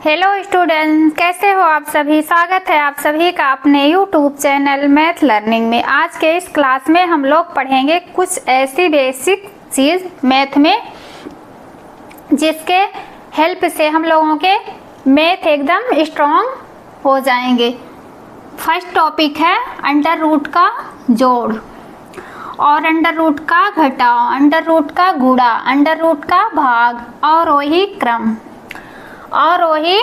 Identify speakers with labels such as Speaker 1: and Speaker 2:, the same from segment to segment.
Speaker 1: Hello student, कैसे हो आप सभी। स्वागत है आप सभी का अपने यूट्यूब चैनल मैथ लर्निंग में। आज के इस क्लास में हम लोग पढ़ेंगे कुछ ऐसी बेसिक चीज़ मैथ में जिसके हेल्प से हम लोगों के मैथ एकदम स्ट्रॉन्ग हो जाएंगे। फर्स्ट टॉपिक है अंडर रूट का जोड़ और अंडर रूट का घटाव, अंडर रूट का गुणा, अंडर रूट का भाग और वही क्रम और वही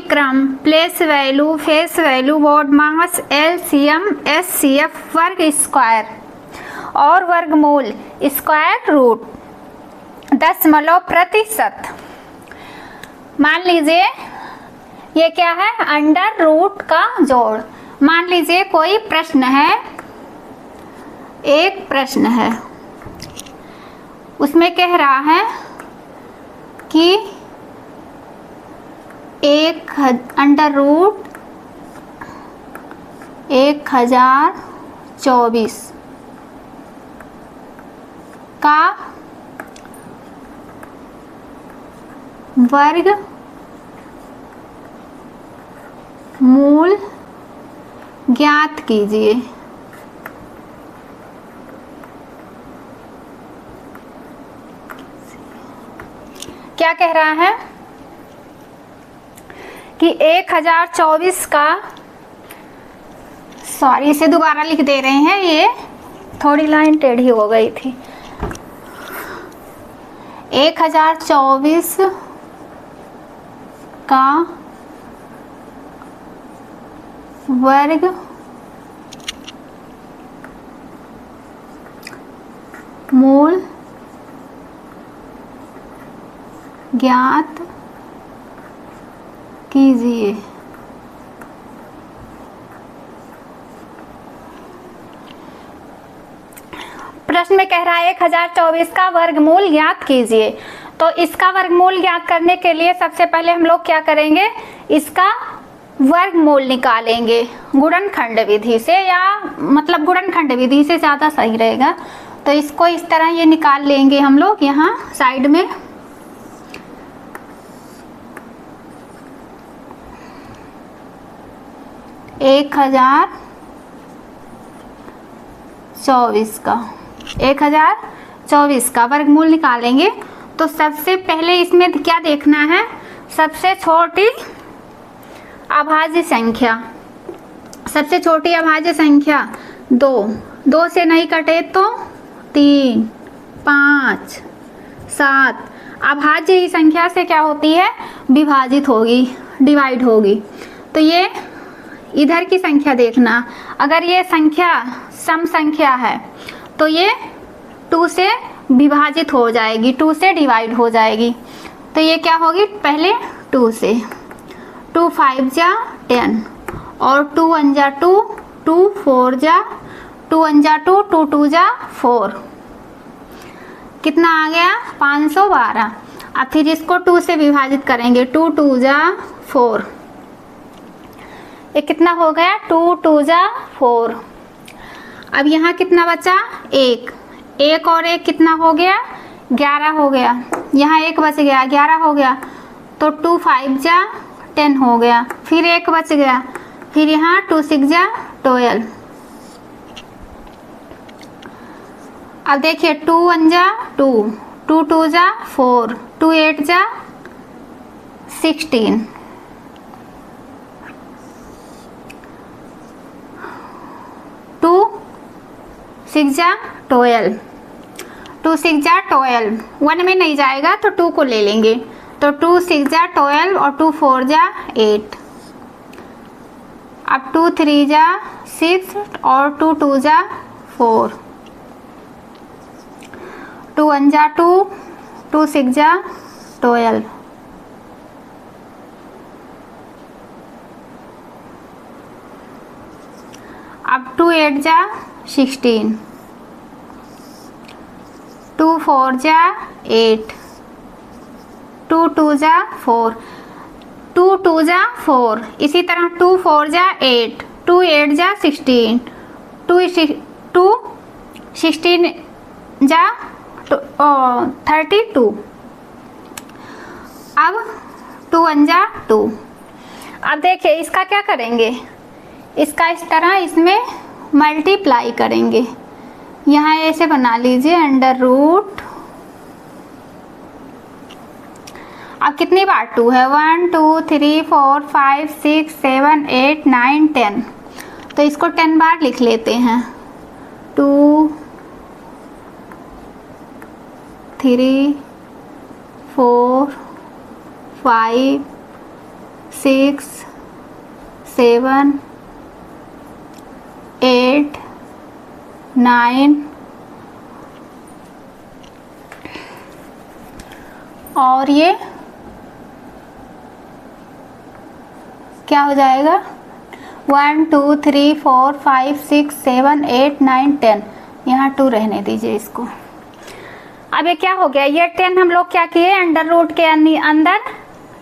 Speaker 1: क्रम place value, face value, BODMAS, LCM, HCF, वर्ग स्क्वायर और वर्गमूल, स्क्वायर रूट, दशमलव प्रतिशत। मान लीजिए ये क्या है, अंडर रूट का जोड़। मान लीजिए कोई प्रश्न है, एक प्रश्न है, उसमें कह रहा है कि अंडर रूट 1024 का वर्ग मूल ज्ञात कीजिए। क्या कह रहा है कि 1024 का, सॉरी इसे दोबारा लिख दे रहे हैं, ये थोड़ी लाइन टेढ़ी हो गई थी। 1024 का वर्ग मूल ज्ञात कीजिए। प्रश्न में कह रहा है 1024 का वर्गमूल ज्ञात कीजिए। तो इसका वर्गमूल ज्ञात करने के लिए सबसे पहले हम लोग क्या करेंगे, इसका वर्गमूल निकालेंगे गुणनखंड विधि से, या मतलब गुणनखंड विधि से ज़्यादा सही रहेगा। तो इसको इस तरह ये निकाल लेंगे हम लोग यहाँ साइड में। 1024 का वर्गमूल निकालेंगे। तो सबसे पहले इसमें क्या देखना है, सबसे छोटी अभाज्य संख्या। सबसे छोटी अभाज्य संख्या 2 से नहीं कटे तो 3, 5, 7। अभाज्य ही संख्या से क्या होती है, विभाजित होगी, डिवाइड होगी। तो ये इधर की संख्या देखना, अगर ये संख्या सम संख्या है तो ये 2 से विभाजित हो जाएगी, 2 से डिवाइड हो जाएगी। तो ये क्या होगी, पहले 2 से, 2 5 जा 10 और 2 1 जा 2, 2 4 जा 2 1 जा 2, 2 2 जा 4, कितना आ गया 512। अब फिर इसको 2 से विभाजित करेंगे, 2 2 जा 4, ये कितना हो गया 2 2 जा 4। अब यहाँ कितना बचा, एक और एक कितना हो गया, 11 हो गया। यहाँ एक बच गया, 11 हो गया। तो 2 5 जा 10 हो गया, फिर एक बच गया, फिर यहाँ 2 6 जा 12। अब देखिए 2 1 जा 2, 2 2 जा 4, 2 8 जा 16, 2 6 जा 12, 2 6 जा 12, 1 में नहीं जाएगा तो 2 को ले लेंगे। तो 2 6 जा 12 और 2 4 जा 8। अब 2 3 जा 6 और 2 2 जा 4, 2 1 जा 2, 2 6 जा 12, अब 2 8 जा 16, 2 4 जा 8, 2 2 जा 4, 2 2 जा 4, इसी तरह 2 4 जा 8, 2 8 जा 16, 2 16 जा 32। अब 2 1 जा 2। अब देखिए इसका क्या करेंगे, इसका इस तरह इसमें मल्टीप्लाई करेंगे। यहाँ ऐसे बना लीजिए अंडर रूट। अब कितनी बार 2 है, 1 2 3 4 5 6 7 8 9 10, तो इसको 10 बार लिख लेते हैं। 2 3 4 5 6 7 8 9 और ये क्या हो जाएगा, 1 2 3 4 5 6 7 8 9 10, यहाँ 2 रहने दीजिए इसको। अब ये क्या हो गया, ये 10 हम लोग क्या किए, अंडर रूट के अंदर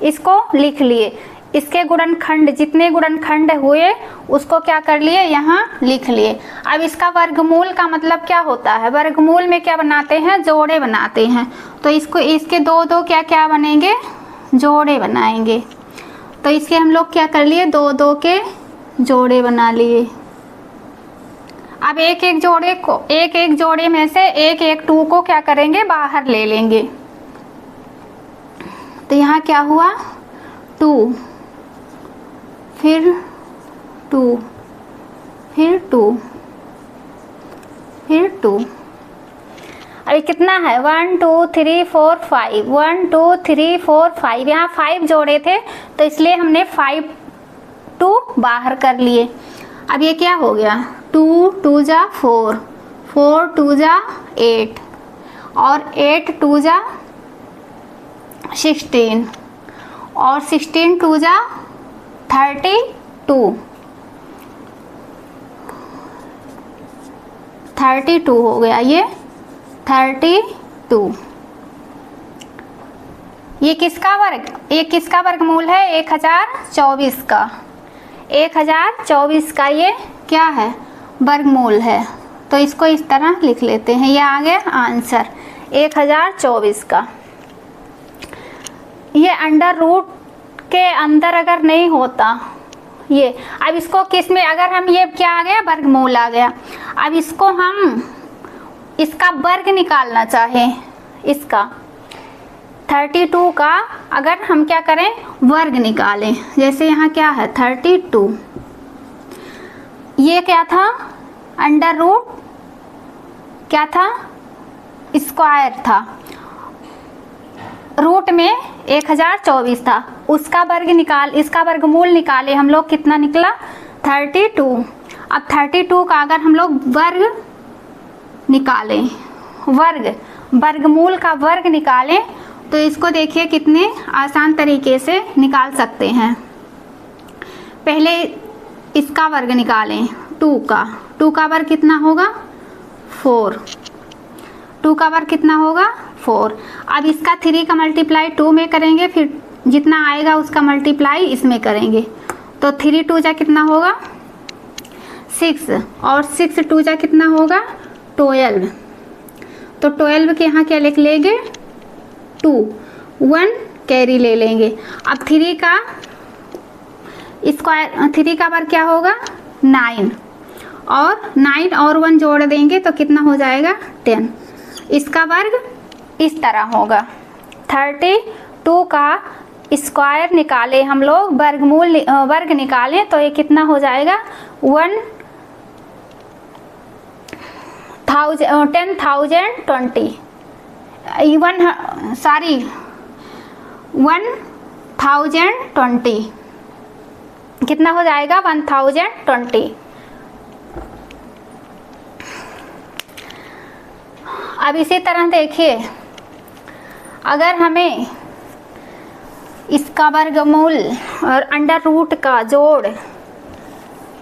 Speaker 1: इसको लिख लिए। इसके गुणनखंड, जितने गुणनखंड हुए उसको क्या कर लिए, यहाँ लिख लिए। अब इसका वर्गमूल का मतलब क्या होता है, वर्गमूल में क्या बनाते हैं, जोड़े बनाते हैं। तो इसको, इसके दो दो क्या क्या बनेंगे, जोड़े बनाएंगे। तो इसके हम लोग क्या कर लिए, 2 2 के जोड़े बना लिए। अब एक एक जोड़े को, एक एक जोड़े में से एक एक 2 को क्या करेंगे, बाहर ले लेंगे। तो यहाँ क्या हुआ, 2 फिर 2 फिर 2 फिर 2। अभी कितना है, 1 2 3 4 5, 1 2 3 4 5, यहाँ 5 जोड़े थे तो इसलिए हमने 5 2 बाहर कर लिए। अब ये क्या हो गया, 2 2 जा 4, 4 2 जा 8 और 8 2 जा 16 और 16 2 जा 32, 32 हो गया ये 32। ये किसका वर्ग, ये किसका वर्गमूल है, 1024 का, 1024 का ये क्या है, वर्गमूल है। तो इसको इस तरह लिख लेते हैं, ये आ गया आंसर 1024 का। ये अंडर रूट के अंदर अगर नहीं होता ये, अब इसको किस में, अगर हम ये क्या आ गया, वर्गमूल आ गया। अब इसको हम, इसका वर्ग निकालना चाहें, इसका 32 का अगर हम क्या करें, वर्ग निकालें, जैसे यहाँ क्या है 32, ये क्या था, अंडर रूट क्या था, स्क्वायर था, रूट में 1024 था, उसका वर्ग निकाल, इसका वर्गमूल निकाले हम लोग, कितना निकला 32। अब 32 का अगर हम लोग वर्ग निकालें, वर्गमूल का वर्ग निकालें तो इसको देखिए कितने आसान तरीके से निकाल सकते हैं। पहले इसका वर्ग निकालें, 2 का वर्ग कितना होगा 4, 2 का वर्ग कितना होगा 4। अब इसका 3 का मल्टीप्लाई 2 में करेंगे, फिर जितना आएगा उसका मल्टीप्लाई इसमें करेंगे, तो 3 2 जा कितना होगा 6 और 6 2 जा कितना होगा 12। तो 12 के यहाँ क्या लिख लेंगे 2, 1 कैरी ले लेंगे। अब 3 का स्क्वायर, 3 का वर्ग क्या होगा 9 और 9 और 1 जोड़ देंगे तो कितना हो जाएगा 10। इसका वर्ग इस तरह होगा। 32 का स्क्वायर निकाले हम लोग, वर्गमूल वर्ग निकालें तो ये कितना हो जाएगा 1020 कितना हो जाएगा 1020। अब इसी तरह देखिए, अगर हमें इसका वर्गमूल और अंडर रूट का जोड़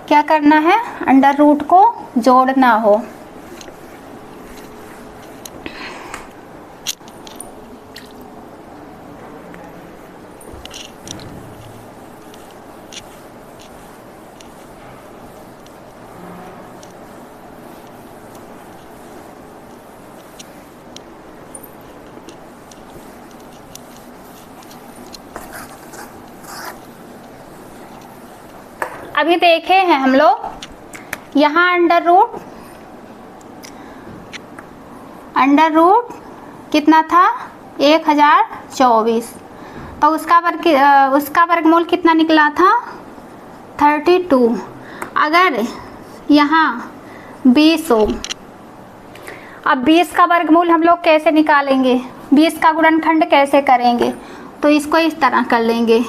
Speaker 1: क्या करना है, अंडर रूट को जोड़ना हो, अभी देखे हैं हम लोग, यहाँ अंडर रूट कितना था 1024, तो उसका वर्गमूल कितना निकला था 32। अगर यहाँ 20 हो, अब 20 का वर्गमूल हम लोग कैसे निकालेंगे, 20 का गुणनखंड कैसे करेंगे, तो इसको इस तरह कर लेंगे,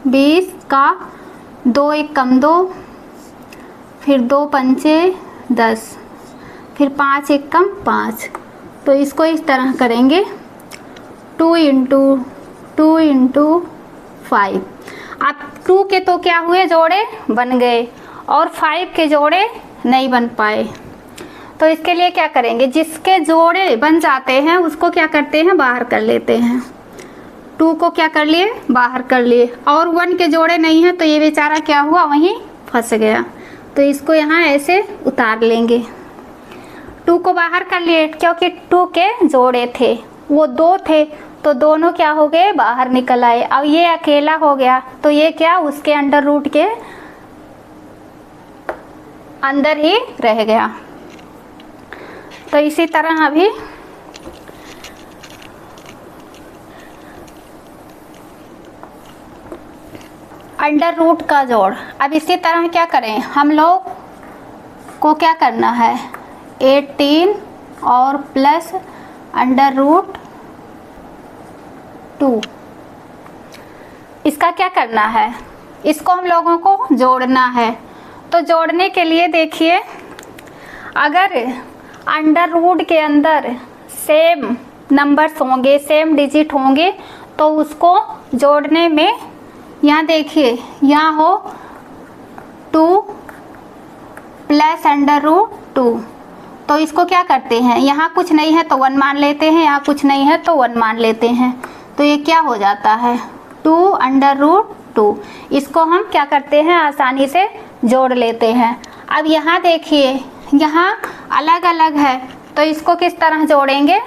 Speaker 1: 20 का 2 एक कम 2, फिर 2 पंचे 10, फिर 5 एक कम 5, तो इसको इस तरह करेंगे 2 इंटू 5। अब 2 के तो क्या हुए जोड़े बन गए और 5 के जोड़े नहीं बन पाए, तो इसके लिए क्या करेंगे, जिसके जोड़े बन जाते हैं उसको क्या करते हैं बाहर कर लेते हैं। 2 को क्या कर लिए बाहर कर लिए, और 1 के जोड़े नहीं है तो ये बेचारा क्या हुआ वहीं फंस गया, तो इसको यहाँ ऐसे उतार लेंगे। 2 को बाहर कर लिए क्योंकि 2 के जोड़े थे, वो 2 थे तो दोनों क्या हो गए बाहर निकल आए। अब ये अकेला हो गया तो ये क्या उसके अंडर रूट के अंदर ही रह गया। तो इसी तरह अभी अंडर रूट का जोड़, अब इसी तरह क्या करें, हम लोग को क्या करना है 18 और प्लस अंडर रूट 2, इसका क्या करना है, इसको हम लोगों को जोड़ना है। तो जोड़ने के लिए देखिए, अगर अंडर रूट के अंदर सेम नंबर्स होंगे, सेम डिजिट होंगे, तो उसको जोड़ने में, यहाँ देखिए यहाँ हो 2 प्लस अंडर रूट 2, तो इसको क्या करते हैं, यहाँ कुछ नहीं है तो 1 मान लेते हैं, यहाँ कुछ नहीं है तो 1 मान लेते हैं, तो ये क्या हो जाता है 2 अंडर रूट 2। इसको हम क्या करते हैं आसानी से जोड़ लेते हैं। अब यहाँ देखिए यहाँ अलग अलग है, तो इसको किस तरह जोड़ेंगे,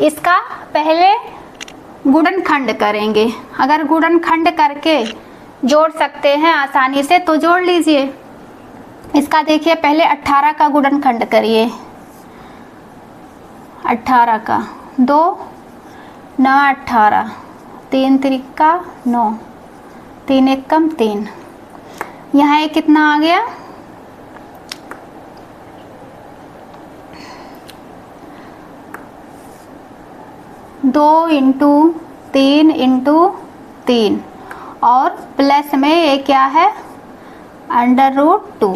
Speaker 1: इसका पहले गुणनखंड करेंगे। अगर गुणनखंड करके जोड़ सकते हैं आसानी से तो जोड़ लीजिए। इसका देखिए पहले 18 का गुणनखंड करिए, 18 का 2 9 18, 3 त्रिका 9, 3 एक कम 3, यहाँ ये कितना आ गया 2 इंटू 3 इंटू 3, और प्लस में ये क्या है अंडर रूट 2।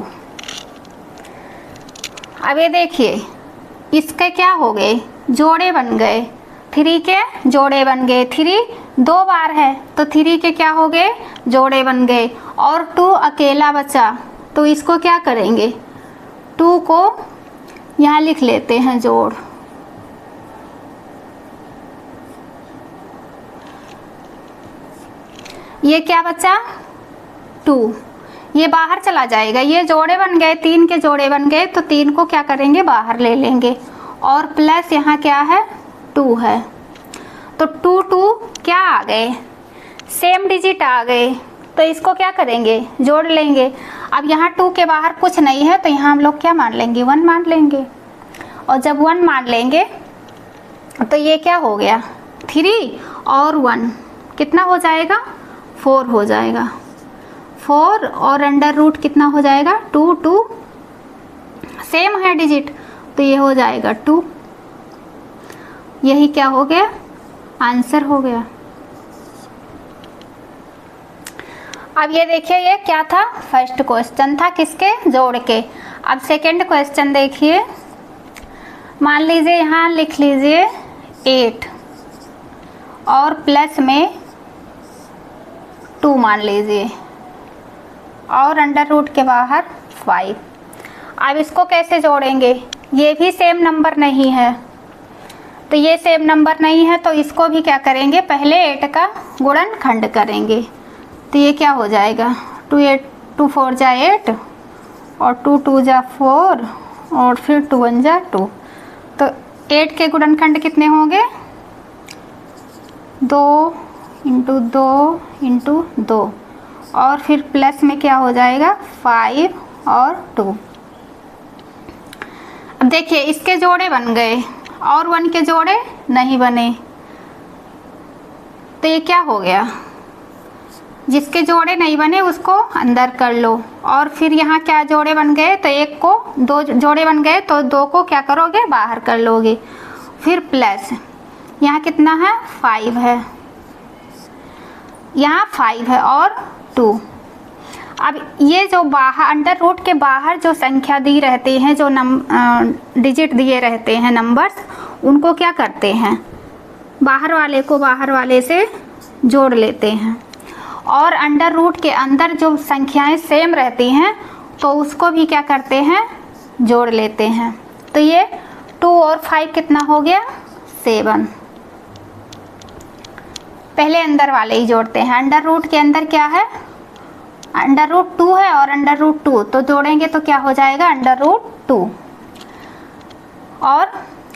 Speaker 1: अब ये देखिए इसके क्या हो गए जोड़े बन गए, 3 के जोड़े बन गए, 3 2 बार है तो 3 के क्या हो गए जोड़े बन गए, और 2 अकेला बचा, तो इसको क्या करेंगे 2 को यहाँ लिख लेते हैं जोड़, ये क्या बचा 2, ये बाहर चला जाएगा, ये जोड़े बन गए 3 के जोड़े बन गए, तो 3 को क्या करेंगे बाहर ले लेंगे, और प्लस यहाँ क्या है 2 है, तो 2 2 क्या आ गए सेम डिजिट आ गए, तो इसको क्या करेंगे जोड़ लेंगे। अब यहाँ 2 के बाहर कुछ नहीं है तो यहाँ हम लोग क्या मान लेंगे 1 मान लेंगे, और जब 1 मान लेंगे तो ये क्या हो गया 3 और 1 कितना हो जाएगा 4 हो जाएगा, 4 और अंडर रूट कितना हो जाएगा 2 2 सेम है डिजिट, तो ये हो जाएगा 2, यही क्या हो गया आंसर हो गया। अब ये देखिए ये क्या था फर्स्ट क्वेश्चन था किसके जोड़ के। अब सेकंड क्वेश्चन देखिए, मान लीजिए यहाँ लिख लीजिए 8 और प्लस में 2 मान लीजिए, और अंडर रूट के बाहर 5। अब इसको कैसे जोड़ेंगे, ये भी सेम नंबर नहीं है, तो ये सेम नंबर नहीं है तो इसको भी क्या करेंगे पहले 8 का गुणनखंड करेंगे, तो ये क्या हो जाएगा 2 4 जा 8 और 2 2 जा 4 और फिर 2 1 जा 2, तो 8 के गुणनखंड कितने होंगे 2 इंटू 2 इंटू 2, और फिर प्लस में क्या हो जाएगा 5 और 2। अब देखिए इसके जोड़े बन गए और 1 के जोड़े नहीं बने, तो ये क्या हो गया, जिसके जोड़े नहीं बने उसको अंदर कर लो। और फिर यहाँ क्या जोड़े बन गए, तो 1 को 2 जोड़े बन गए तो 2 को क्या करोगे, बाहर कर लोगे। फिर प्लस यहाँ कितना है 5 है, यहाँ 5 है और 2। अब ये जो बाहर अंडर रूट के बाहर जो संख्या दी रहती हैं, जो डिजिट दिए रहते हैं नंबर्स, उनको क्या करते हैं, बाहर वाले को बाहर वाले से जोड़ लेते हैं। और अंडर रूट के अंदर जो संख्याएं सेम रहती हैं तो उसको भी क्या करते हैं, जोड़ लेते हैं। तो ये 2 और 5 कितना हो गया 7। पहले अंदर वाले ही जोड़ते हैं। अंडर रूट के अंदर क्या है, अंडर रूट 2 है और अंडर रूट 2, तो जोड़ेंगे तो क्या हो जाएगा अंडर रूट 2। और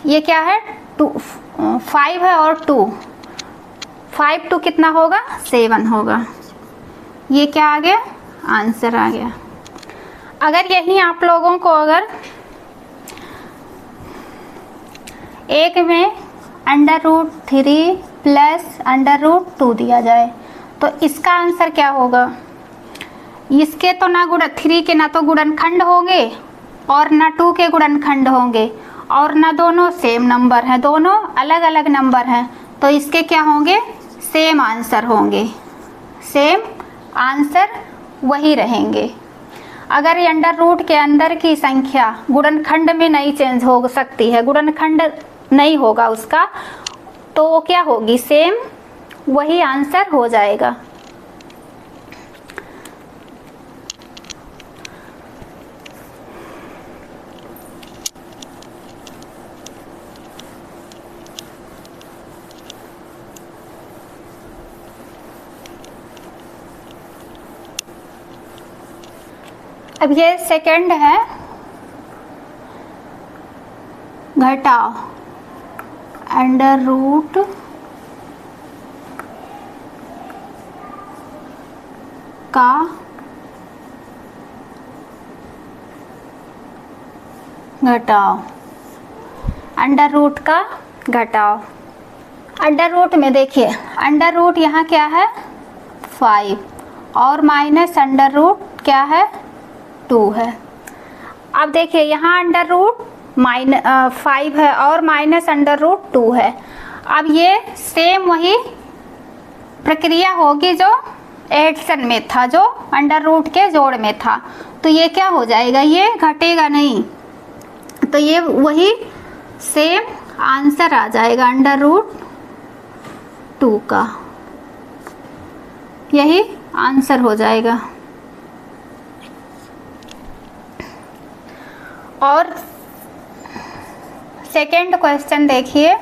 Speaker 1: ये क्या है 5 है और 2, 5 2 कितना होगा 7 होगा। ये क्या आ गया, आंसर आ गया। अगर यही आप लोगों को अगर एक में under root 3 plus under root 2 दिया जाए तो इसका आंसर क्या होगा। इसके तो ना 3 के ना तो गुणनखंड होंगे और ना 2 के गुणनखंड होंगे और ना दोनों सेम नंबर हैं, दोनों अलग अलग नंबर हैं, तो इसके क्या होंगे, सेम आंसर होंगे, सेम आंसर वही रहेंगे। अगर ये अंडर रूट के अंदर की संख्या गुणनखंड में नहीं चेंज हो सकती है, गुणनखंड नहीं होगा उसका, तो वो क्या होगी, सेम वही आंसर हो जाएगा। अब ये सेकंड है, घटाओ अंडर रूट का घटाओ, अंडर रूट का घटाओ। अंडर रूट में देखिए अंडर रूट यहाँ क्या है 5 और माइनस अंडर रूट क्या है 2 है। अब देखिए यहाँ अंडर रूट 5 है और माइनस अंडर रूट 2 है। अब ये सेम वही प्रक्रिया होगी जो एडिशन में था, जो अंडर रूट के जोड़ में था, तो ये क्या हो जाएगा, ये घटेगा नहीं, तो ये वही सेम आंसर आ जाएगा अंडर रूट 2 का, यही आंसर हो जाएगा। और सेकंड क्वेश्चन देखिए,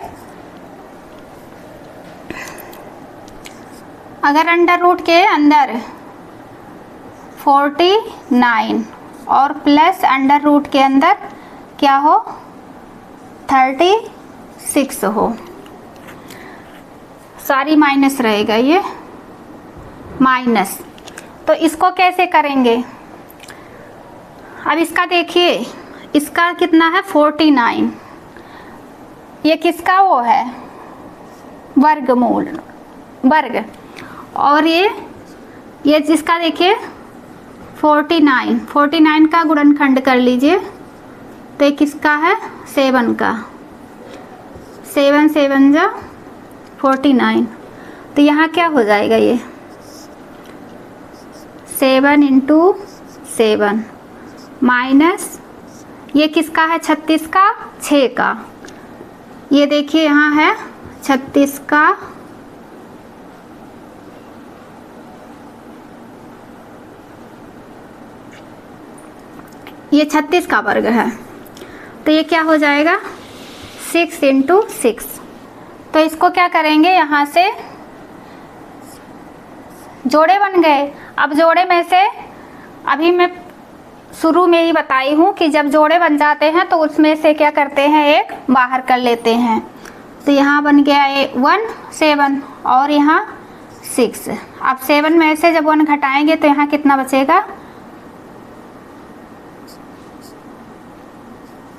Speaker 1: अगर अंडर रूट के अंदर 49 और प्लस अंडर रूट के अंदर क्या हो 36 हो, सॉरी माइनस रहेगा ये माइनस, तो इसको कैसे करेंगे। अब इसका देखिए, इसका कितना है 49, ये किसका वो है वर्गमूल वर्ग, और ये जिसका देखिए 49 का गुणनखंड कर लीजिए, तो ये किसका है 7 का, 7 7 जा 49, तो यहाँ क्या हो जाएगा ये 7 इंटू 7 माइनस ये किसका है 36 का 6 का, ये देखिए यहाँ है 36 का ये 36 का वर्ग है, तो ये क्या हो जाएगा 6 इंटू 6। तो इसको क्या करेंगे, यहाँ से जोड़े बन गए। अब जोड़े में से अभी मैं शुरू में ही बताई हूँ कि जब जोड़े बन जाते हैं तो उसमें से क्या करते हैं एक बाहर कर लेते हैं, तो यहाँ बन गया 1 7 और यहाँ 6। अब 7 में से जब 1 घटाएंगे तो यहाँ कितना बचेगा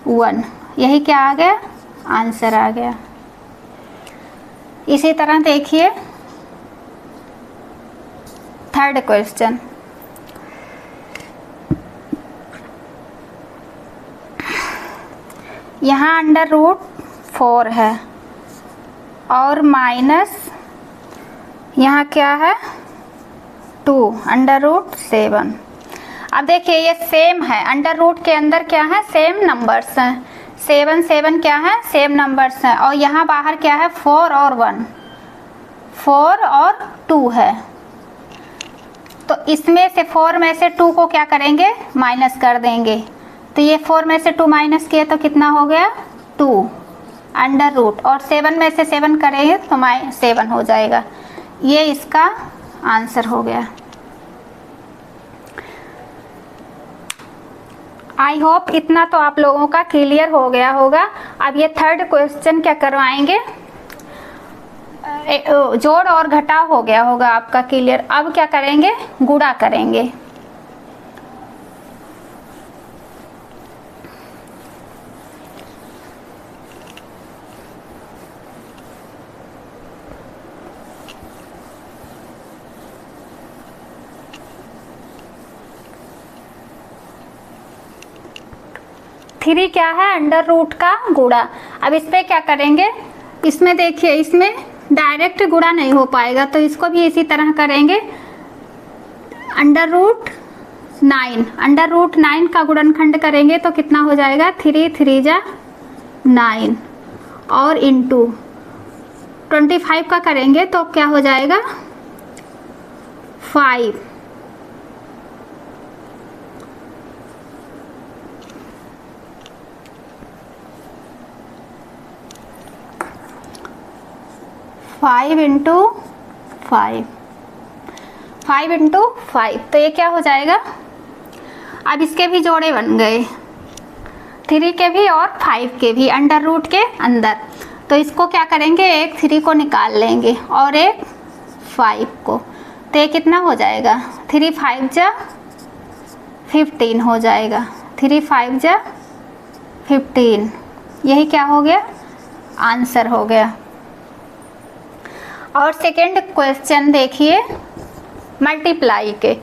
Speaker 1: 1। यही क्या आ गया, आंसर आ गया। इसी तरह देखिए थर्ड क्वेश्चन। यहाँ √4 है और माइनस यहाँ क्या है 2 √7। अब देखिए ये सेम है, अंडर रूट के अंदर क्या है, सेम नंबर्स हैं। 7 7 क्या है, सेम नंबर्स हैं। और यहाँ बाहर क्या है 4 और 1, 4 और 2 है। तो इसमें से 4 में से 2 को क्या करेंगे, माइनस कर देंगे। तो ये 4 में से 2 माइनस किए तो कितना हो गया 2 अंडर रूट, और 7 में से 7 करेंगे तो 7 हो जाएगा। ये इसका आंसर हो गया। आई होप इतना तो आप लोगों का क्लियर हो गया होगा। अब ये थर्ड क्वेश्चन क्या करवाएंगे, जोड़ और घटाव हो गया होगा आपका क्लियर। अब क्या करेंगे, गुणा करेंगे। थ्री क्या है, अंडर रूट का गुणा। अब इस पे क्या करेंगे, इसमें देखिए इसमें डायरेक्ट गुणा नहीं हो पाएगा, तो इसको भी इसी तरह करेंगे। √9, √9 का गुणनखंड करेंगे तो कितना हो जाएगा 3 3 जा 9, और इंटू 25 का करेंगे तो क्या हो जाएगा 5। फाइव इंटू 5, तो ये क्या हो जाएगा। अब इसके भी जोड़े बन गए, 3 के भी और 5 के भी अंडर रूट के अंदर। तो इसको क्या करेंगे, एक 3 को निकाल लेंगे और एक 5 को, तो ये कितना हो जाएगा 3 5 जा 15 हो जाएगा। 3 5 जा 15, यही क्या हो गया, आंसर हो गया। और सेकेंड क्वेश्चन देखिए मल्टीप्लाई के,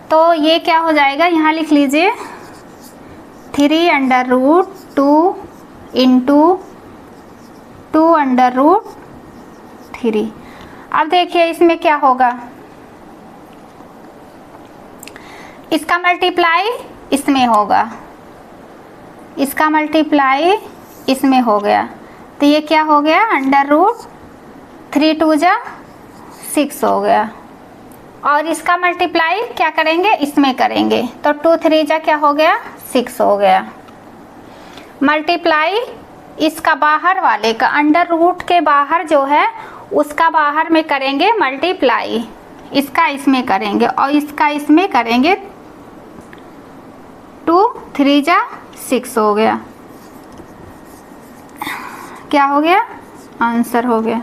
Speaker 1: तो ये क्या हो जाएगा, यहाँ लिख लीजिए 3 under root 2 into 2 under root 3। अब देखिए इसमें क्या होगा, इसका मल्टीप्लाई इसमें होगा, इसका मल्टीप्लाई इसमें हो गया। तो ये क्या हो गया अंडर रूट 3 2 जा 6 हो गया। और इसका मल्टीप्लाई क्या करेंगे, इसमें करेंगे, तो 2 3 जा क्या हो गया 6 हो गया। मल्टीप्लाई इसका बाहर वाले का, अंडर रूट के बाहर जो है उसका बाहर में करेंगे मल्टीप्लाई, इसका इसमें करेंगे और इसका इसमें करेंगे। 2 3 जा 6 हो गया, क्या हो गया, आंसर हो गया।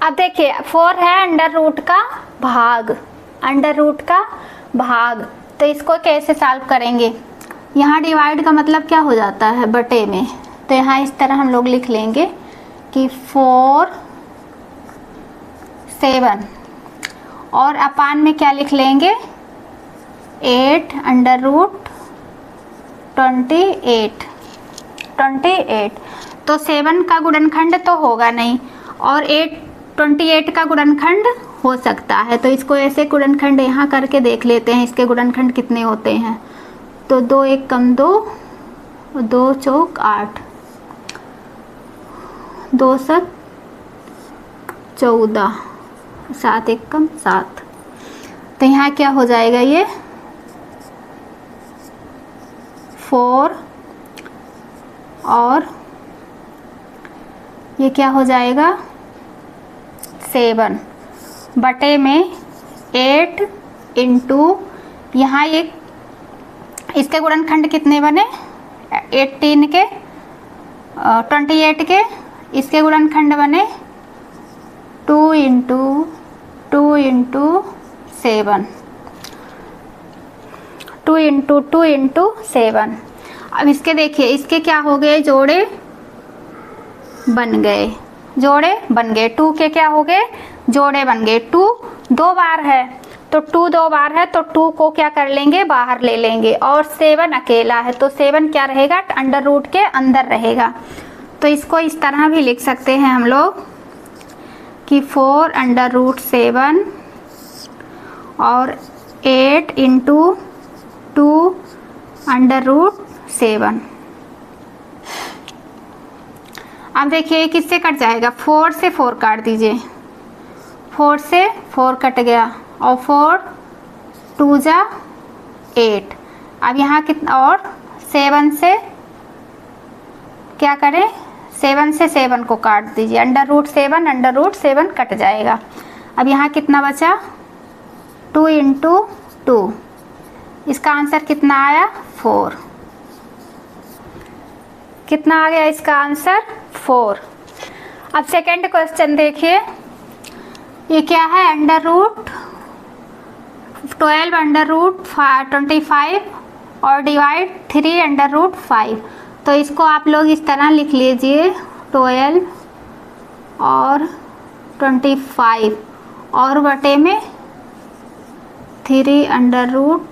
Speaker 1: अब देखिए 4 है अंडर रूट का भाग, अंडर रूट का भाग, तो इसको कैसे सॉल्व करेंगे। यहाँ डिवाइड का मतलब क्या हो जाता है, बटे में, तो यहाँ इस तरह हम लोग लिख लेंगे कि 4 7 और अपान में क्या लिख लेंगे 8 अंडर रूट 28। तो 7 का गुणनखंड तो होगा नहीं और 28 का गुणनखंड हो सकता है, तो इसको ऐसे गुणनखंड यहाँ करके देख लेते हैं इसके गुणनखंड कितने होते हैं। तो 2 1 कम 2, 2 चौक 8, 2 7 14, 7 1 कम 7। तो यहाँ क्या हो जाएगा, ये 4 और ये क्या हो जाएगा 7 बटे में 8 इंटू, यहाँ एक इसके गुणनखंड कितने बने 18 के 28 के, इसके गुणनखंड बने 2 इंटू 2 इंटू 7, 2 इंटू 2 इंटू 7। अब इसके देखिए इसके क्या हो गए जोड़े बन गए, जोड़े बन गए, 2 के क्या हो गए जोड़े बन गए। 2 2 बार है तो 2 2 बार है तो 2 को क्या कर लेंगे बाहर ले लेंगे, और 7 अकेला है तो 7 क्या रहेगा अंडर रूट के अंदर रहेगा। तो इसको इस तरह भी लिख सकते हैं हम लोग कि 4 अंडर रूट 7 और 8 इंटू 2 अंडर रूट 7। अब देखिए किससे कट जाएगा, 4 से 4 काट दीजिए, 4 से 4 कट गया और 4 2 जा 8। अब यहाँ कितना, और 7 से क्या करें 7 से 7 को काट दीजिए, अंडर रूट 7 कट जाएगा। अब यहाँ कितना बचा 2 इंटू 2, इसका आंसर कितना आया 4, कितना आ गया इसका आंसर 4। अब सेकंड क्वेश्चन देखिए, ये क्या है अंडर रूट 12 अंडर रूट 25 और डिवाइड 3 अंडर रूट 5। तो इसको आप लोग इस तरह लिख लीजिए 12 और 25 और बटे में 3 अंडर रूट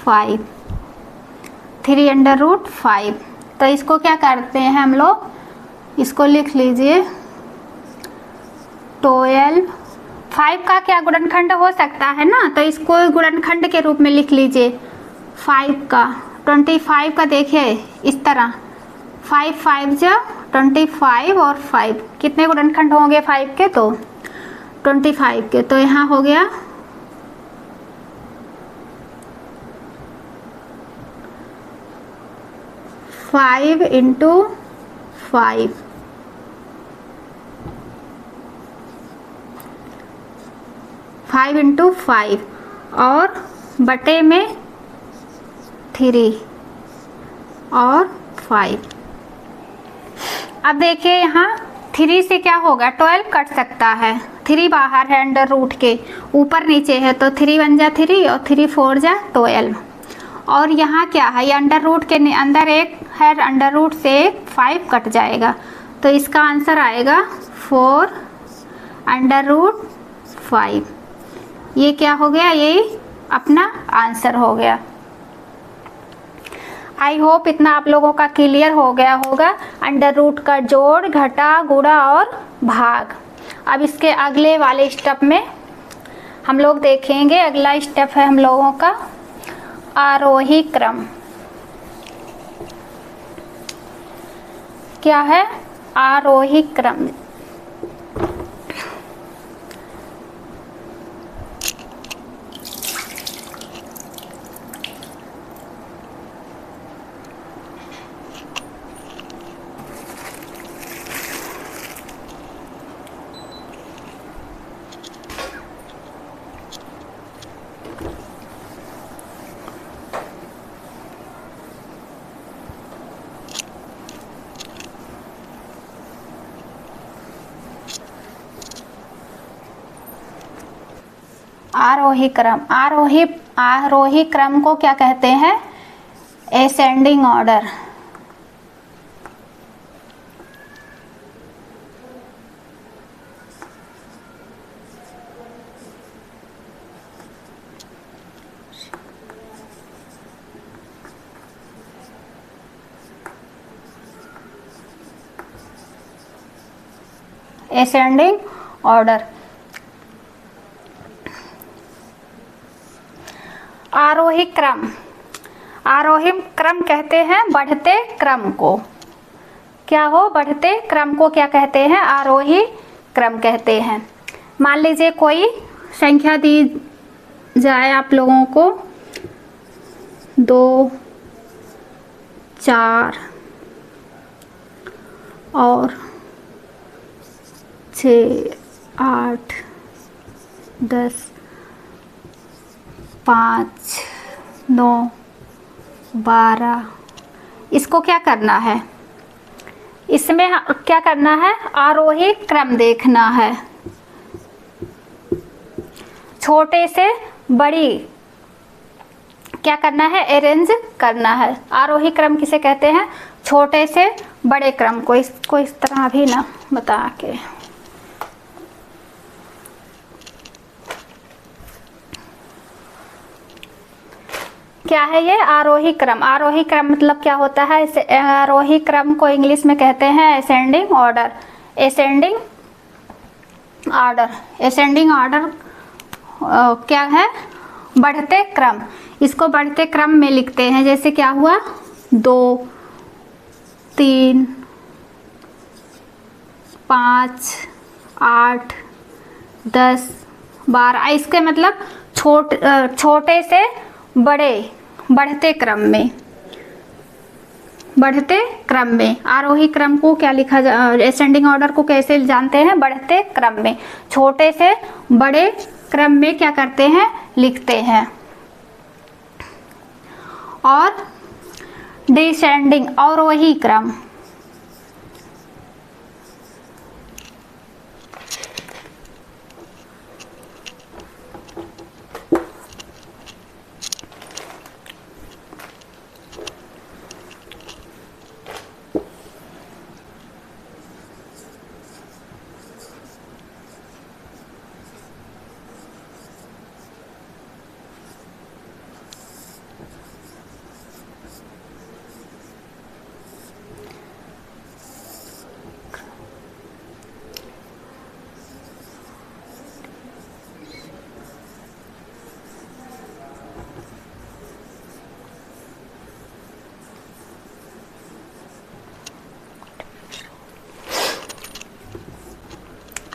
Speaker 1: 5, 3 अंडर रूट 5। तो इसको क्या करते हैं हम लोग, इसको लिख लीजिए 12, 5 का क्या गुणनखंड हो सकता है ना, तो इसको गुणनखंड के रूप में लिख लीजिए 5 का। 25 का देखिए इस तरह 5 5 जा 25 और 5 कितने गुणनखंड होंगे 5 के, तो 25 के, तो यहाँ हो गया 5 इंटू 5, 5 इंटू 5 और बटे में 3 और 5। अब देखिए यहाँ 3 से क्या होगा 12 कट सकता है, 3 बाहर है अंडर रूट के, ऊपर नीचे है तो 3 1 जा 3 और 3 4 जा 12। और यहाँ क्या है, ये अंडर रूट के अंदर एक है, अंडर रूट से 5 कट जाएगा, तो इसका आंसर आएगा 4 अंडर रूट 5। ये क्या हो गया, ये अपना आंसर हो गया। आई होप इतना आप लोगों का क्लियर हो गया होगा, अंडर रूट का जोड़, घटा, गुणा और भाग। अब इसके अगले वाले स्टेप में हम लोग देखेंगे, अगला स्टेप है हम लोगों का आरोही क्रम। क्या है आरोही क्रम। आरोही क्रम, आरोही क्रम को क्या कहते हैं, एसेंडिंग ऑर्डर। Ascending order. आरोही क्रम, आरोही क्रम कहते हैं बढ़ते क्रम को। क्या हो, बढ़ते क्रम को क्या कहते हैं, आरोही क्रम कहते हैं। मान लीजिए कोई संख्या दी जाए आप लोगों को 2 4 और 6 8 10 5 9 12। इसको क्या करना है, इसमें क्या करना है, आरोही क्रम देखना है। छोटे से बड़ी क्या करना है, अरेंज करना है। आरोही क्रम किसे कहते हैं, छोटे से बड़े क्रम को। इसको इस तरह भी ना बता के, क्या है ये आरोही क्रम। आरोही क्रम मतलब क्या होता है, इसे आरोही क्रम को इंग्लिश में कहते हैं ascending order. Ascending order, ascending order क्या है, बढ़ते क्रम। इसको बढ़ते क्रम में लिखते हैं। जैसे क्या हुआ, 2 3 5 8 10 12। इसके मतलब छोटे से बड़े बढ़ते क्रम में, बढ़ते क्रम में। आरोही क्रम को क्या लिखा असेंडिंग ऑर्डर को कैसे जानते हैं, बढ़ते क्रम में, छोटे से बड़े क्रम में क्या करते हैं, लिखते हैं। और डिसेंडिंग अवरोही क्रम,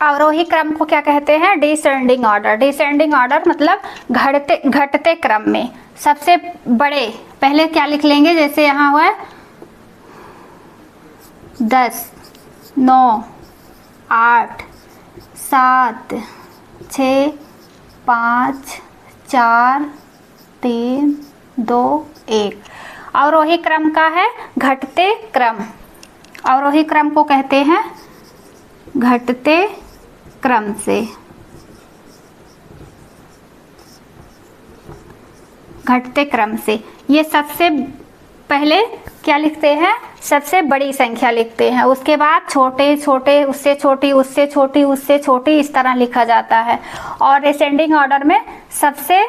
Speaker 1: अवरोही क्रम को क्या कहते हैं, डिसेंडिंग ऑर्डर। डिसेंडिंग ऑर्डर मतलब घटते क्रम में सबसे बड़े पहले क्या लिख लेंगे। जैसे यहाँ हुआ 10 9 8 7 6 5 4 3 2 1। अवरोही क्रम का है घटते क्रम। अवरोही क्रम को कहते हैं घटते क्रम से, घटते क्रम से। ये सबसे पहले क्या लिखते हैं, सबसे बड़ी संख्या लिखते हैं, उसके बाद छोटे छोटे, उससे छोटी, उससे छोटी, उससे छोटी, इस तरह लिखा जाता है। और असेंडिंग ऑर्डर में सबसे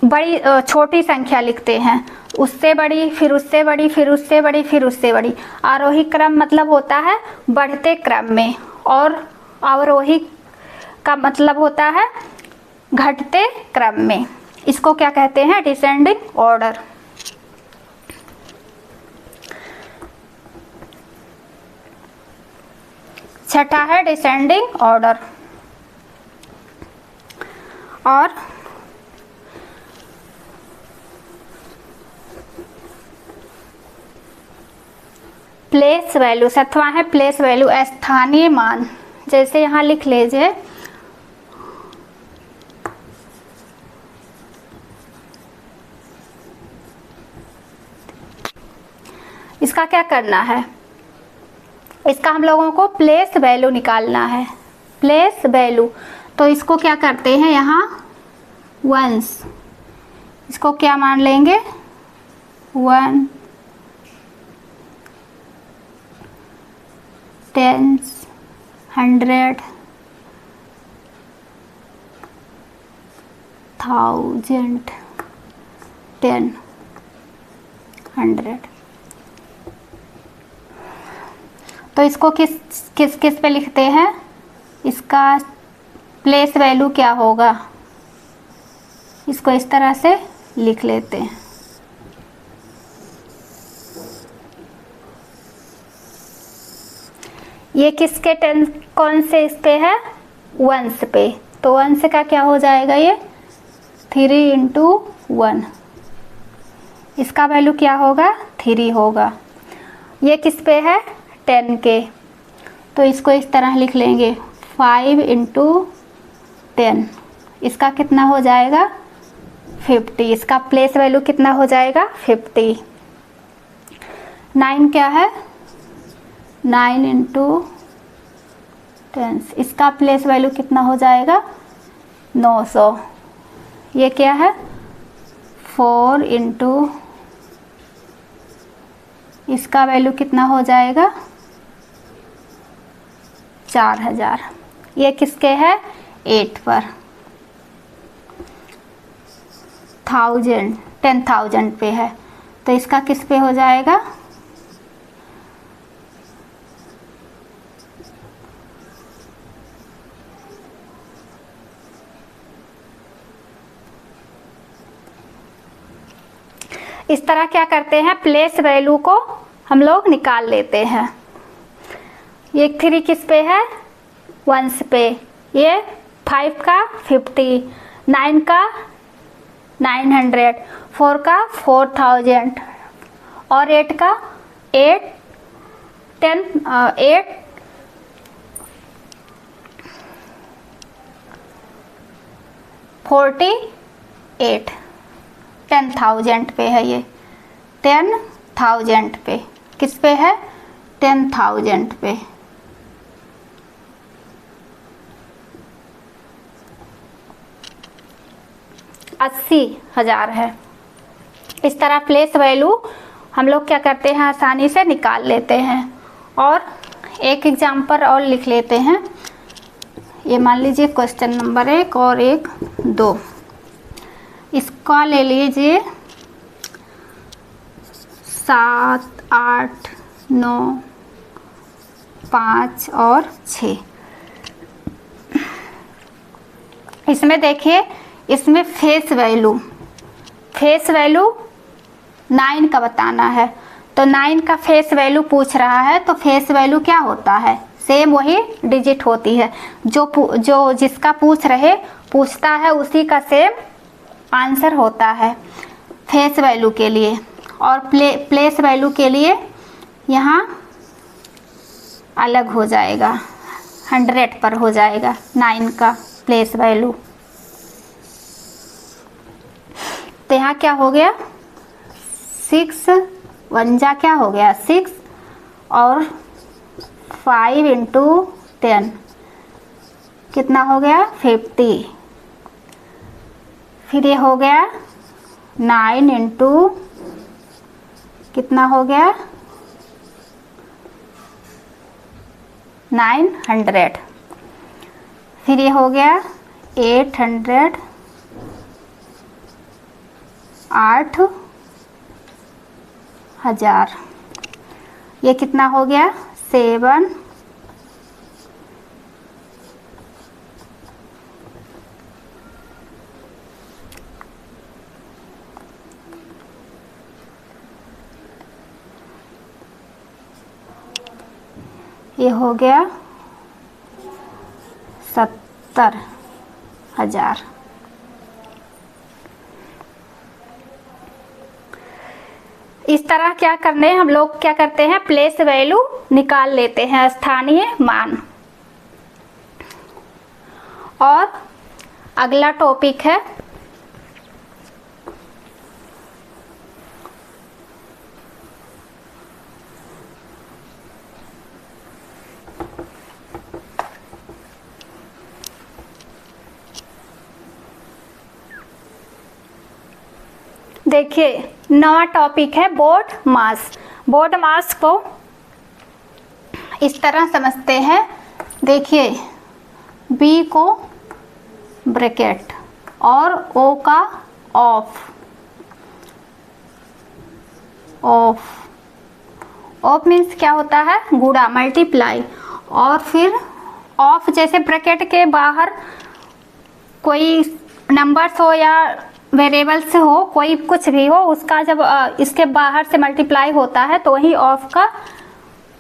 Speaker 1: बड़ी छोटी संख्या लिखते हैं, उससे बड़ी, फिर उससे बड़ी, फिर उससे बड़ी, फिर उससे बड़ी। आरोही क्रम मतलब होता है बढ़ते क्रम में, और अवरोही का मतलब होता है घटते क्रम में। इसको क्या कहते हैं, डिसेंडिंग ऑर्डर। छठा है डिसेंडिंग ऑर्डर। और प्लेस वैल्यू, सातवां है प्लेस वैल्यू, स्थानीय मान। जैसे यहाँ लिख लीजिए इसका क्या करना है, इसका हम लोगों को प्लेस वैल्यू निकालना है। प्लेस वैल्यू, तो इसको क्या करते हैं, यहाँ वंस, इसको क्या मान लेंगे, 1 10 100 1000 10 100। तो इसको किस पे लिखते हैं, इसका प्लेस वैल्यू क्या होगा, इसको इस तरह से लिख लेते हैं। ये किसके कौन से इस पे है, वंस पे, तो वंस का क्या हो जाएगा, ये 3 × 1। इसका वैल्यू क्या होगा 3 होगा। ये किस पे है 10 के, तो इसको इस तरह लिख लेंगे 5 × 10, इसका कितना हो जाएगा 50, इसका प्लेस वैल्यू कितना हो जाएगा 50। 9 क्या है 9 × 10, इसका प्लेस वैल्यू कितना हो जाएगा 900। ये क्या है 4 × इसका वैल्यू कितना हो जाएगा 4000। ये किसके है 8 पर 10,000 पे है, तो इसका किस पे हो जाएगा इस तरह क्या करते हैं प्लेस वैल्यू को हम लोग निकाल लेते हैं। ये 3 किस पे है 1 पे, ये 5 का 50, 9 का 900, 4 का 4000 और 8 का 8 48 10,000 पे है। ये 10,000 पे किस पे है 10,000 पे। $80,000 है। इस तरह प्लेस वैल्यू हम लोग क्या करते हैं आसानी से निकाल लेते हैं। और एक एग्जाम्पल और लिख लेते हैं। ये मान लीजिए क्वेश्चन नंबर 1 और 1 2, इसका ले लीजिए 7 8 9 5 और 6। इसमें देखिए इसमें फेस वैल्यू 9 का बताना है, तो 9 का फेस वैल्यू पूछ रहा है, तो फेस वैल्यू क्या होता है सेम वही डिजिट होती है, जो जिसका पूछता है उसी का सेम आंसर होता है फेस वैल्यू के लिए। और प्लेस वैल्यू के लिए यहाँ अलग हो जाएगा 100 पर हो जाएगा 9 का प्लेस वैल्यू। तो यहाँ क्या हो गया 6 1 जा क्या हो गया 6 और 5 × 10 कितना हो गया 50। फिर ये हो गया 9 × कितना हो गया 900। फिर ये हो गया 800 8,000। ये कितना हो गया 7 ये हो गया 70,000। इस तरह क्या करने हम लोग क्या करते हैं प्लेस वैल्यू निकाल लेते हैं स्थानीय मान। और अगला टॉपिक है देखिए नवा टॉपिक है बोर्ड मास। बोर्ड मास को इस तरह समझते हैं, देखिए B को ब्रैकेट और O का ऑफ मीन्स क्या होता है गुणा मल्टीप्लाई, और फिर ऑफ जैसे ब्रैकेट के बाहर कोई नंबर्स हो या वेरिएबल्स हो कोई कुछ भी हो उसका जब इसके बाहर से मल्टीप्लाई होता है तो वही ऑफ का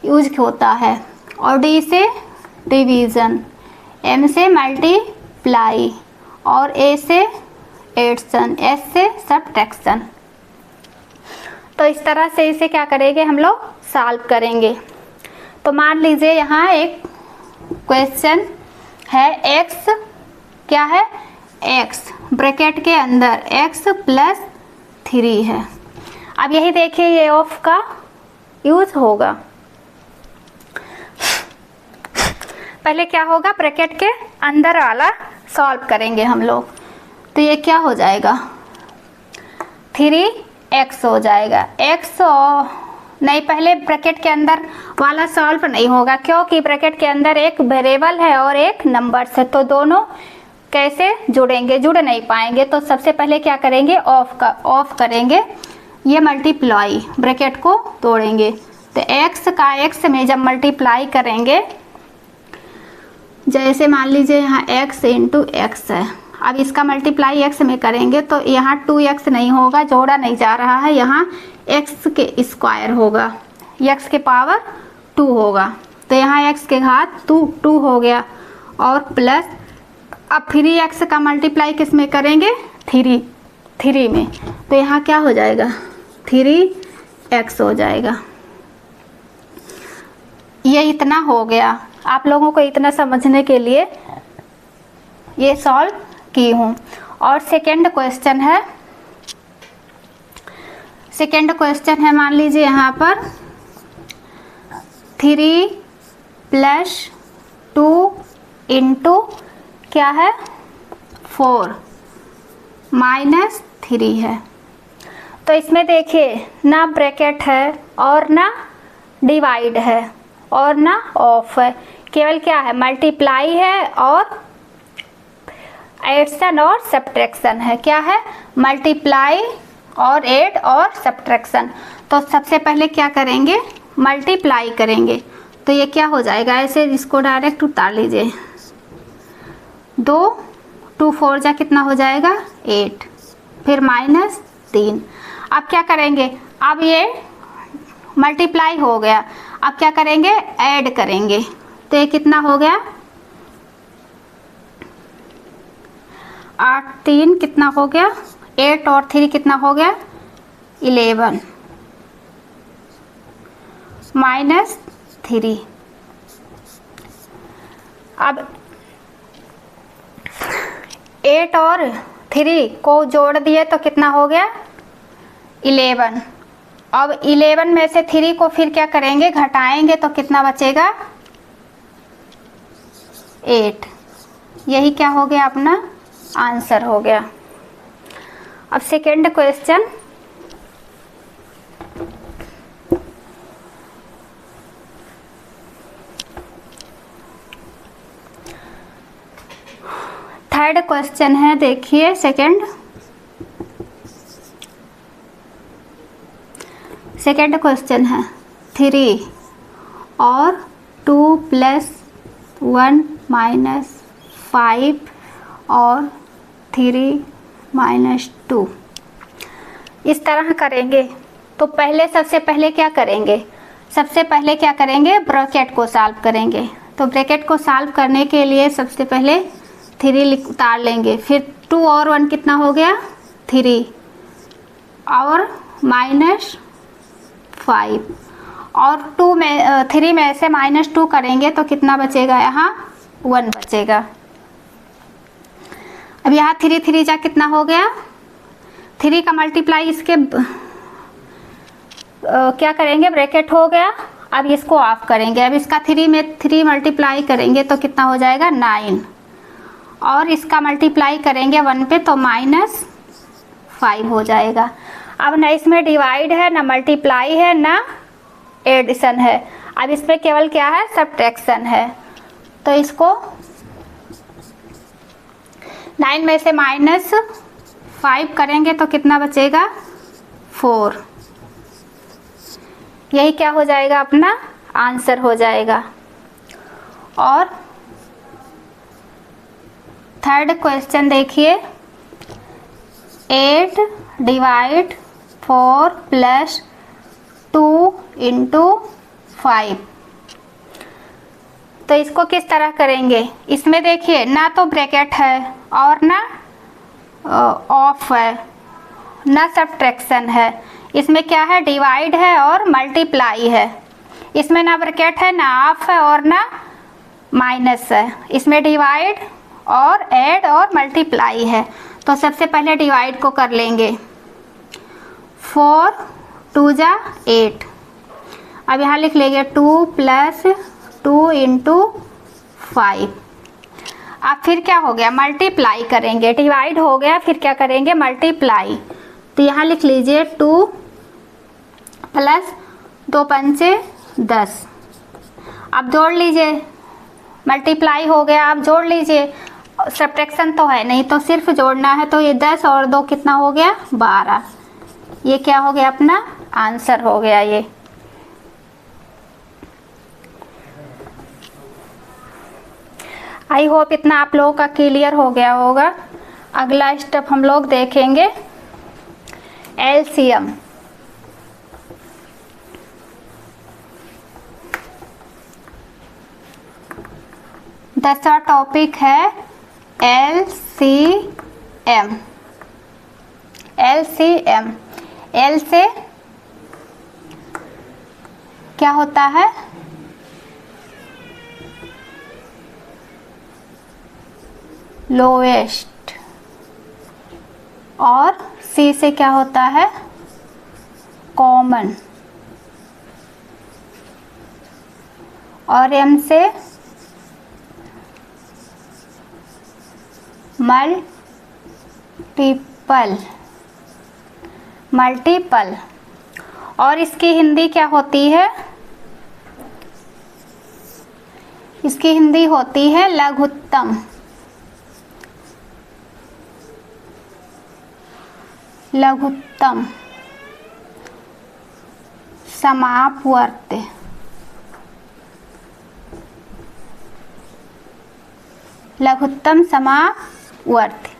Speaker 1: यूज होता है। और डी से डिवीज़न, एम से मल्टीप्लाई और ए से एडिशन, एस से सब्ट्रैक्शन। तो इस तरह से इसे क्या करेंगे हम लोग, सॉल्व करेंगे। तो मान लीजिए यहाँ एक क्वेश्चन है, x क्या है, x ब्रैकेट के अंदर x + 3 है। अब यही देखिए ये ऑफ का यूज होगा। पहले क्या होगा, ब्रैकेट के अंदर वाला सॉल्व करेंगे हम लोग। तो ये क्या हो जाएगा, 3x हो जाएगा। x नहीं, पहले ब्रैकेट के अंदर वाला सॉल्व नहीं होगा, क्योंकि ब्रैकेट के अंदर एक वेरिएबल है और एक नंबर है, तो दोनों कैसे जुड़ेंगे, जुड़ नहीं पाएंगे। तो सबसे पहले क्या करेंगे, ऑफ करेंगे, ये मल्टीप्लाई ब्रैकेट को तोड़ेंगे। तो x का x में जब मल्टीप्लाई करेंगे, जैसे मान लीजिए यहाँ x × x है, अब इसका मल्टीप्लाई x में करेंगे तो यहाँ 2x नहीं होगा, जोड़ा नहीं जा रहा है, यहाँ x के स्क्वायर होगा, x के पावर 2 होगा। तो यहाँ x के घात 2 हो गया, और प्लस अब 3x का मल्टीप्लाई किस में करेंगे, 3 में। तो यहाँ क्या हो जाएगा, 3x हो जाएगा। ये इतना हो गया, आप लोगों को इतना समझने के लिए ये सॉल्व की हूँ। और सेकंड क्वेश्चन है, मान लीजिए यहाँ पर 3 + 2 × क्या है, 4 - 3 है। तो इसमें देखिए ना ब्रैकेट है और ना डिवाइड है और ना ऑफ है, केवल क्या है, मल्टीप्लाई है और एडिशन और सब्ट्रैक्शन है। क्या है, मल्टीप्लाई और ऐड और सब्ट्रैक्शन। तो सबसे पहले क्या करेंगे, मल्टीप्लाई करेंगे। तो ये क्या हो जाएगा, ऐसे इसको डायरेक्ट उतार लीजिए, 2 4 जा कितना हो जाएगा, 8, फिर -3। अब क्या करेंगे, अब ये मल्टीप्लाई हो गया, अब क्या करेंगे, ऐड करेंगे। तो ये कितना हो गया, 8 3 कितना हो गया, 8 और 3 कितना हो गया, 11 -3। अब 8 और 3 को जोड़ दिए तो कितना हो गया, 11। अब 11 में से 3 को फिर क्या करेंगे, घटाएंगे तो कितना बचेगा, 8। यही क्या हो गया, अपना आंसर हो गया। अब सेकंड क्वेश्चन, थर्ड क्वेश्चन है, देखिए सेकंड क्वेश्चन है, 3 और 2 + 1 - 5 और 3 - 2 इस तरह करेंगे। तो पहले सबसे पहले क्या करेंगे, ब्रैकेट को सॉल्व करेंगे। तो ब्रैकेट को सॉल्व करने के लिए सबसे पहले 3 उतार लेंगे, फिर 2 और 1 कितना हो गया, 3 और -5 और 3 में से -2 करेंगे तो कितना बचेगा, यहाँ 1 बचेगा। अब यहाँ 3 जा कितना हो गया, 3 का मल्टीप्लाई इसके क्या करेंगे, ब्रैकेट हो गया। अब इसको ऑफ करेंगे, अब इसका 3 में 3 मल्टीप्लाई करेंगे तो कितना हो जाएगा, 9, और इसका मल्टीप्लाई करेंगे 1 पे तो -5 हो जाएगा। अब ना इसमें डिवाइड है, ना मल्टीप्लाई है, ना एडिशन है। अब इसमें केवल क्या है, सब्ट्रैक्शन है। तो इसको 9 में से -5 करेंगे तो कितना बचेगा, 4। यही क्या हो जाएगा, अपना आंसर हो जाएगा। और थर्ड क्वेश्चन देखिए, 8 / 4 + 2 × 5। तो इसको किस तरह करेंगे, इसमें देखिए ना तो ब्रैकेट है और ना ऑफ है, ना सब्ट्रैक्शन है, इसमें क्या है, डिवाइड है और मल्टीप्लाई है। इसमें ना ब्रैकेट है, ना ऑफ है और ना माइनस है। इसमें डिवाइड और ऐड और मल्टीप्लाई है। तो सबसे पहले डिवाइड को कर लेंगे। 4 2 जा 8। अब यहाँ लिख लेंगे 2 + 2 × 5। अब फिर क्या हो गया, मल्टीप्लाई करेंगे। डिवाइड हो गया, फिर क्या करेंगे, मल्टीप्लाई। तो यहाँ लिख लीजिए 2 + 2 × 5 = 10। अब जोड़ लीजिए, मल्टीप्लाई हो गया, अब जोड़ लीजिए। सब्ट्रैक्शन तो है नहीं, तो सिर्फ जोड़ना है। तो ये 10 और 2 कितना हो गया, 12। ये क्या हो गया, अपना आंसर हो गया ये। आई होप इतना आप लोगों का क्लियर हो गया होगा। अगला स्टेप हम लोग देखेंगे एलसीएम। दसवां टॉपिक है एलसीएम। एलसीएम, एल से क्या होता है, लोएस्ट, और सी से क्या होता है, कॉमन, और एम से मल्टीपल, मल्टीपल। और इसकी हिंदी क्या होती है, इसकी हिंदी होती है लघुत्तम, लघुत्तम समापवर्ती। लघुत्तम समापवर्ती।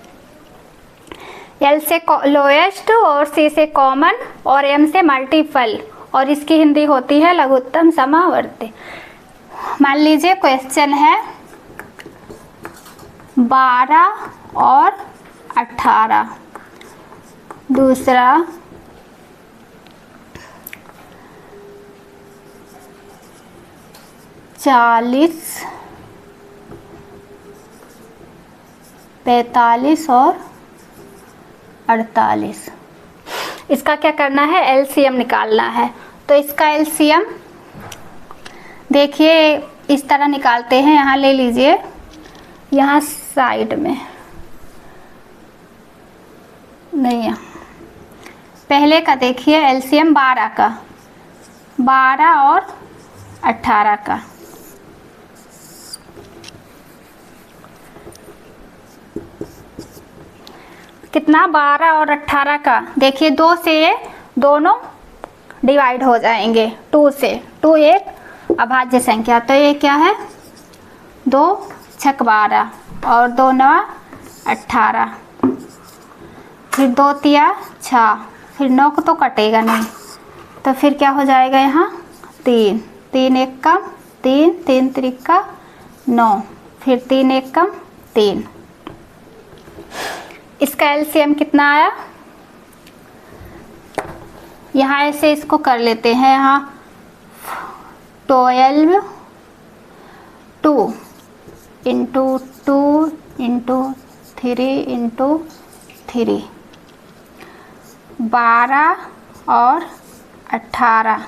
Speaker 1: एल से लोएस्ट और सी से कॉमन और एम से मल्टीपल, और इसकी हिंदी होती है लघुत्तम समावर्ती। मान लीजिए क्वेश्चन है 12 और 18, दूसरा 40 45 और 48। इसका क्या करना है, एलसीएम निकालना है। तो इसका एलसीएम देखिए इस तरह निकालते हैं। यहाँ ले लीजिए, यहाँ साइड में नहीं है। पहले का देखिए एलसीएम 12 का, 12 और 18 का। कितना, 12 और 18 का। देखिए 2 से ये दोनों डिवाइड हो जाएंगे, 2 से। 2 एक अभाज्य संख्या, तो ये क्या है, 2 छक 12 और 2 9 18, फिर 2 तिया 6, फिर 9 को तो कटेगा नहीं, तो फिर क्या हो जाएगा, यहाँ 3 3 एक कम 3 3 त्रिका 9, फिर 3 एक कम 3। इसका एलसीएम कितना आया, यहाँ ऐसे इसको कर लेते हैं। यहाँ 12 2 × 2 × 3 × 3, 12 और 18,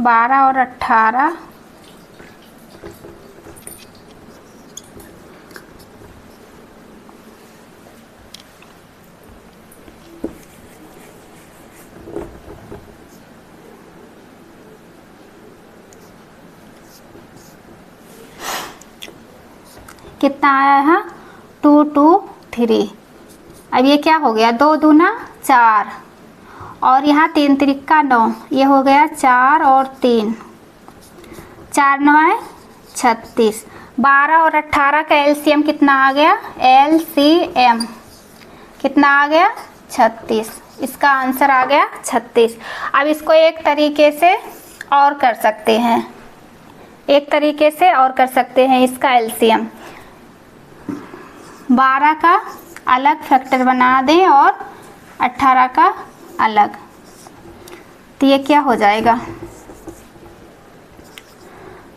Speaker 1: 12 और 18 कितना आया है, 2 2 3। अब ये क्या हो गया, 2 दूना 4 और यहाँ 3 त्रिका 9, ये हो गया 4 और 3, 4 9 36। 12 और 18 का एलसीएम कितना आ गया, एलसीएम कितना आ गया, 36। इसका आंसर आ गया 36। अब इसको एक तरीके से और कर सकते हैं, एक तरीके से और कर सकते हैं इसका एलसीएम। 12 का अलग फैक्टर बना दें और 18 का अलग। तो ये क्या हो जाएगा,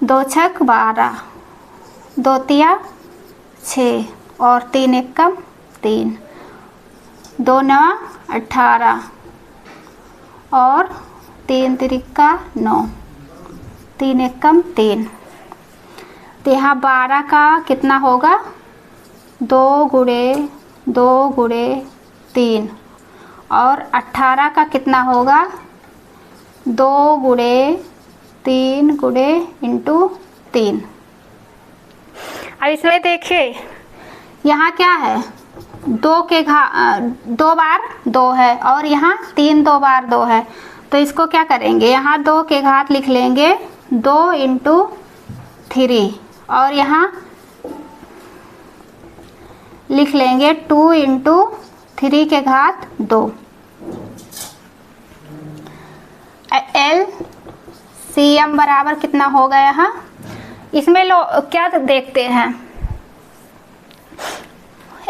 Speaker 1: 2 छक 12, 2 तिया 6 और 3 एकम 3, 2 नवा 18 और 3 तिरिका 9, 3 एकम 3। तो यहाँ 12 का कितना होगा, 2 गुणे 2 गुणे 3 और 18 का कितना होगा, 2 गुणे 3 गुणे इंटू 3। अब इसमें देखिए यहाँ क्या है, 2 के घात 2 बार 2 है और यहाँ 3 2 बार 2 है। तो इसको क्या करेंगे, यहाँ 2 के घात लिख लेंगे 2 इंटू 3 और यहाँ लिख लेंगे 2 इंटू 3 के घात 2। LCM बराबर कितना होगा यहाँ, इसमें क्या देखते हैं,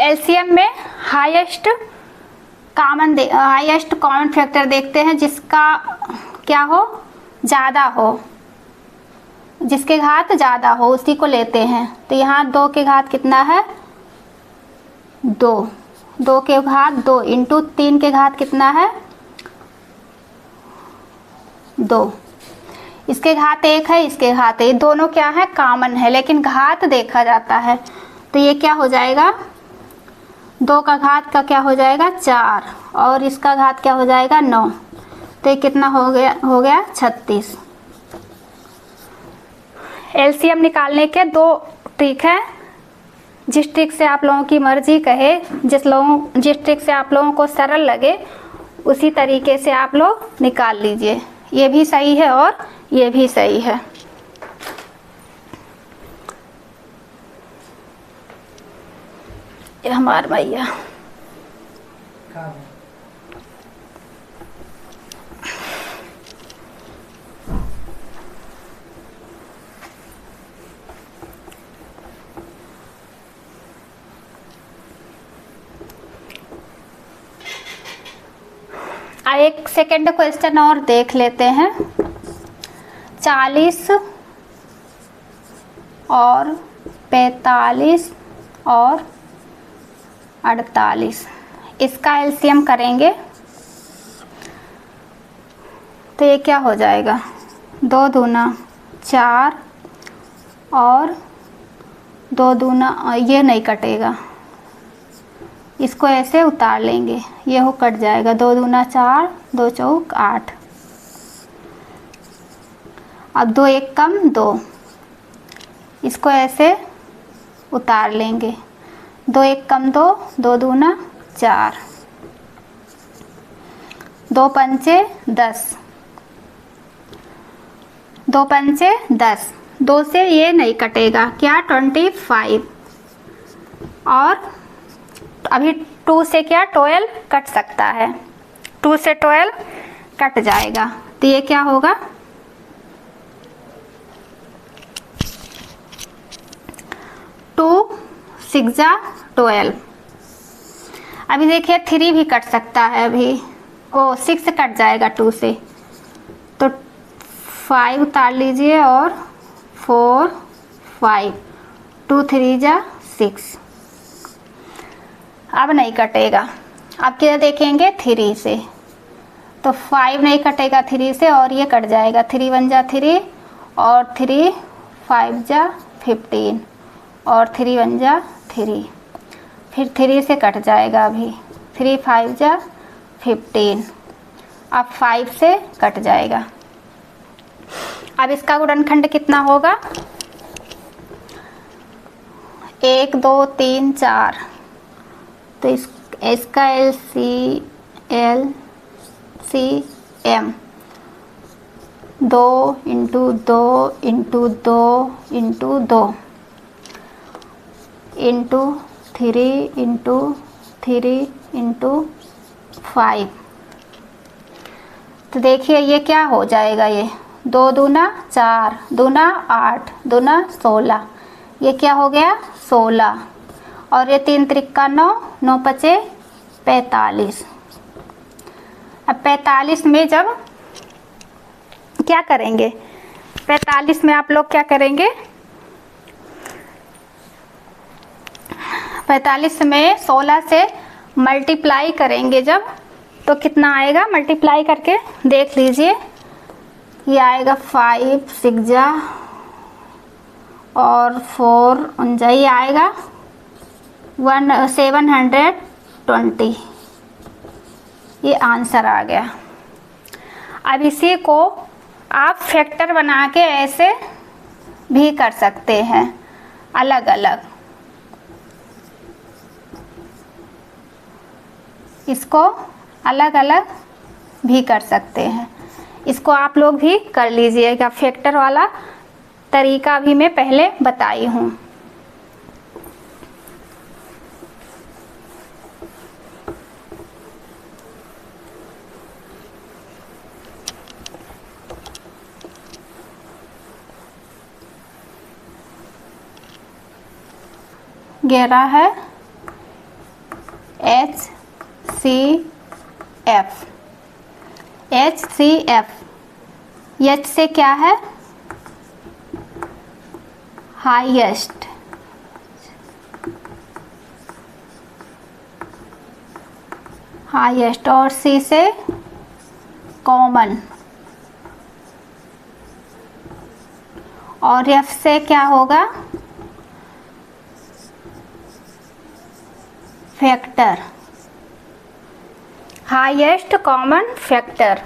Speaker 1: LCM में हाईएस्ट कॉमन फैक्टर देखते हैं, जिसका क्या हो, ज़्यादा हो, जिसके घात ज़्यादा हो उसी को लेते हैं। तो यहाँ 2 के घात कितना है, 2, 2 के घात 2 इंटू 3 के घात कितना है, 2। इसके घात 1 है, इसके घात 1, दोनों क्या है, कॉमन है, लेकिन घात देखा जाता है। तो ये क्या हो जाएगा, 2 का घात का क्या हो जाएगा 4 और इसका घात क्या हो जाएगा 9। तो ये कितना हो गया 36। LCM निकालने के 2 ट्रिक है, जिस ट्रिक से आप लोगों की मर्जी कहे, जिस ट्रिक से आप लोगों को सरल लगे उसी तरीके से आप लोग निकाल लीजिए। ये भी सही है और ये भी सही है। ये हमार भैया एक सेकेंड क्वेश्चन और देख लेते हैं। 40 और 45 और 48 इसका एलसीएम करेंगे तो ये क्या हो जाएगा, 2 दूना 4 और 2 दूना, ये नहीं कटेगा, इसको ऐसे उतार लेंगे, ये हो कट जाएगा, 2 दूना 4, 2 चौक 8। अब 2 एक कम 2, इसको ऐसे उतार लेंगे, 2 एक कम 2, 2 दूना 4, 2 पंचे 10, 2 पंचे 10, 2 से ये नहीं कटेगा, क्या 25, और अभी 2 से क्या 12 कट सकता है, 2 से 12 कट जाएगा, तो ये क्या होगा, 2 6 12। अभी देखिए 3 भी कट सकता है, अभी 6 कट जाएगा 2 से, तो 5 उतार लीजिए और 4 5, 2 3 6, अब नहीं कटेगा। अब क्या देखेंगे 3 से, तो 5 नहीं कटेगा 3 से और ये कट जाएगा, 3 1 3 और 3 5 15 और 3 1 3, फिर 3 से कट जाएगा, अभी 3 5 15, अब 5 से कट जाएगा। अब इसका गुणनखंड कितना होगा, 1 2 3 4, तो इसका LCM 2 into 2 into 2 into 2 into 3 into 3 into 5। तो देखिए ये क्या हो जाएगा, ये 2 दूना 4, दूना 8, दूना 16, ये क्या हो गया 16, और ये 3 त्रिका 9, 9 पचे 45। अब 45 में जब क्या करेंगे, 45 में आप लोग क्या करेंगे, 45 में 16 से मल्टीप्लाई करेंगे जब, तो कितना आएगा, मल्टीप्लाई करके देख लीजिए। ये आएगा 5 6 जा और 4 उनजा, ये आएगा 720। ये आंसर आ गया। अब इसी को आप फैक्टर बना के ऐसे भी कर सकते हैं अलग अलग, इसको अलग अलग भी कर सकते हैं। इसको आप लोग भी कर लीजिएगा, फैक्टर वाला तरीका भी मैं पहले बताई हूँ। घेरा है HCF। HCF, H से क्या है, हाईएस्ट, हाईएस्ट, और C से कॉमन, और F से क्या होगा, फैक्टर, हाईएस्ट कॉमन फैक्टर।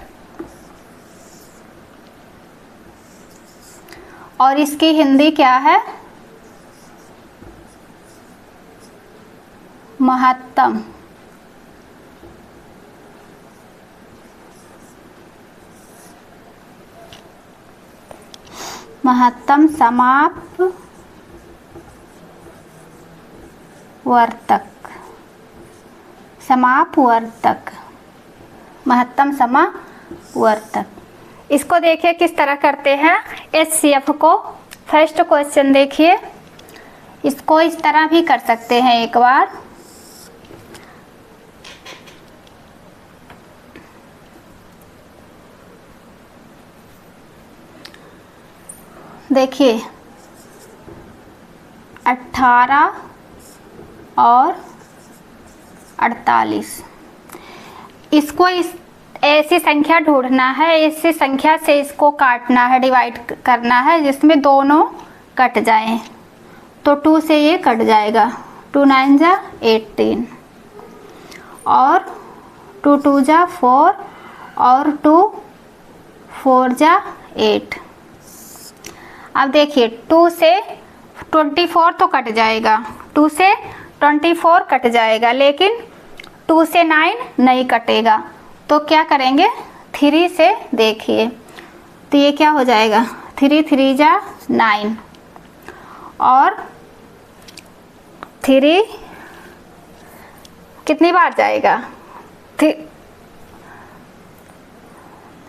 Speaker 1: और इसकी हिंदी क्या है, महत्तम। महत्तम समापवर्तक, समापवर्तक, महत्तम समापवर्तक। इसको देखिए किस तरह करते हैं HCF को। फर्स्ट क्वेश्चन देखिए, इसको इस तरह भी कर सकते हैं एक बार। देखिए 18 और 48, इसको इस ऐसी संख्या ढूंढना है, ऐसी संख्या से इसको काटना है, डिवाइड करना है जिसमें दोनों कट जाएं। तो 2 से ये कट जाएगा, 2 9 जा 18 और 2 2 जा 4 और 2 4 जा 8। अब देखिए 2 से 24 तो कट जाएगा, 2 से 24 कट जाएगा, लेकिन 2 से 9 नहीं कटेगा। तो क्या करेंगे, 3 से देखिए, तो ये क्या हो जाएगा, 3 3 जा 9 और 3 कितनी बार जाएगा,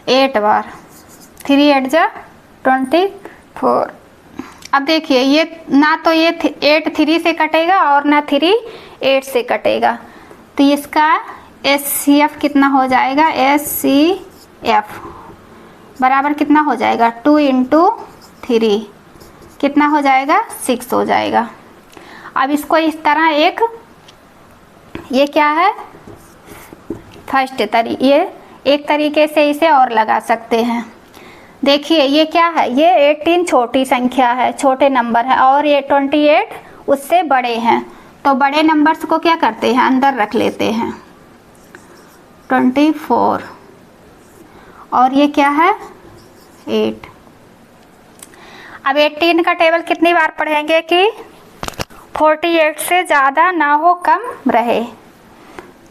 Speaker 1: 8 बार, 3 8 जा 24। अब देखिए ये ना तो ये 8 3 से कटेगा और ना 3 8 से कटेगा। तो इसका HCF कितना हो जाएगा, HCF बराबर कितना हो जाएगा, 2 × 3 कितना हो जाएगा, 6 हो जाएगा। अब इसको इस तरह एक, ये क्या है, फर्स्ट ये एक तरीके से इसे और लगा सकते हैं। देखिए ये क्या है, ये 18 छोटी संख्या है, छोटे नंबर है, और ये 28 उससे बड़े हैं। तो बड़े नंबर्स को क्या करते हैं, अंदर रख लेते हैं, 24 और ये क्या है 8। अब 18 का टेबल कितनी बार पढ़ेंगे कि 48 से ज़्यादा ना हो, कम रहे।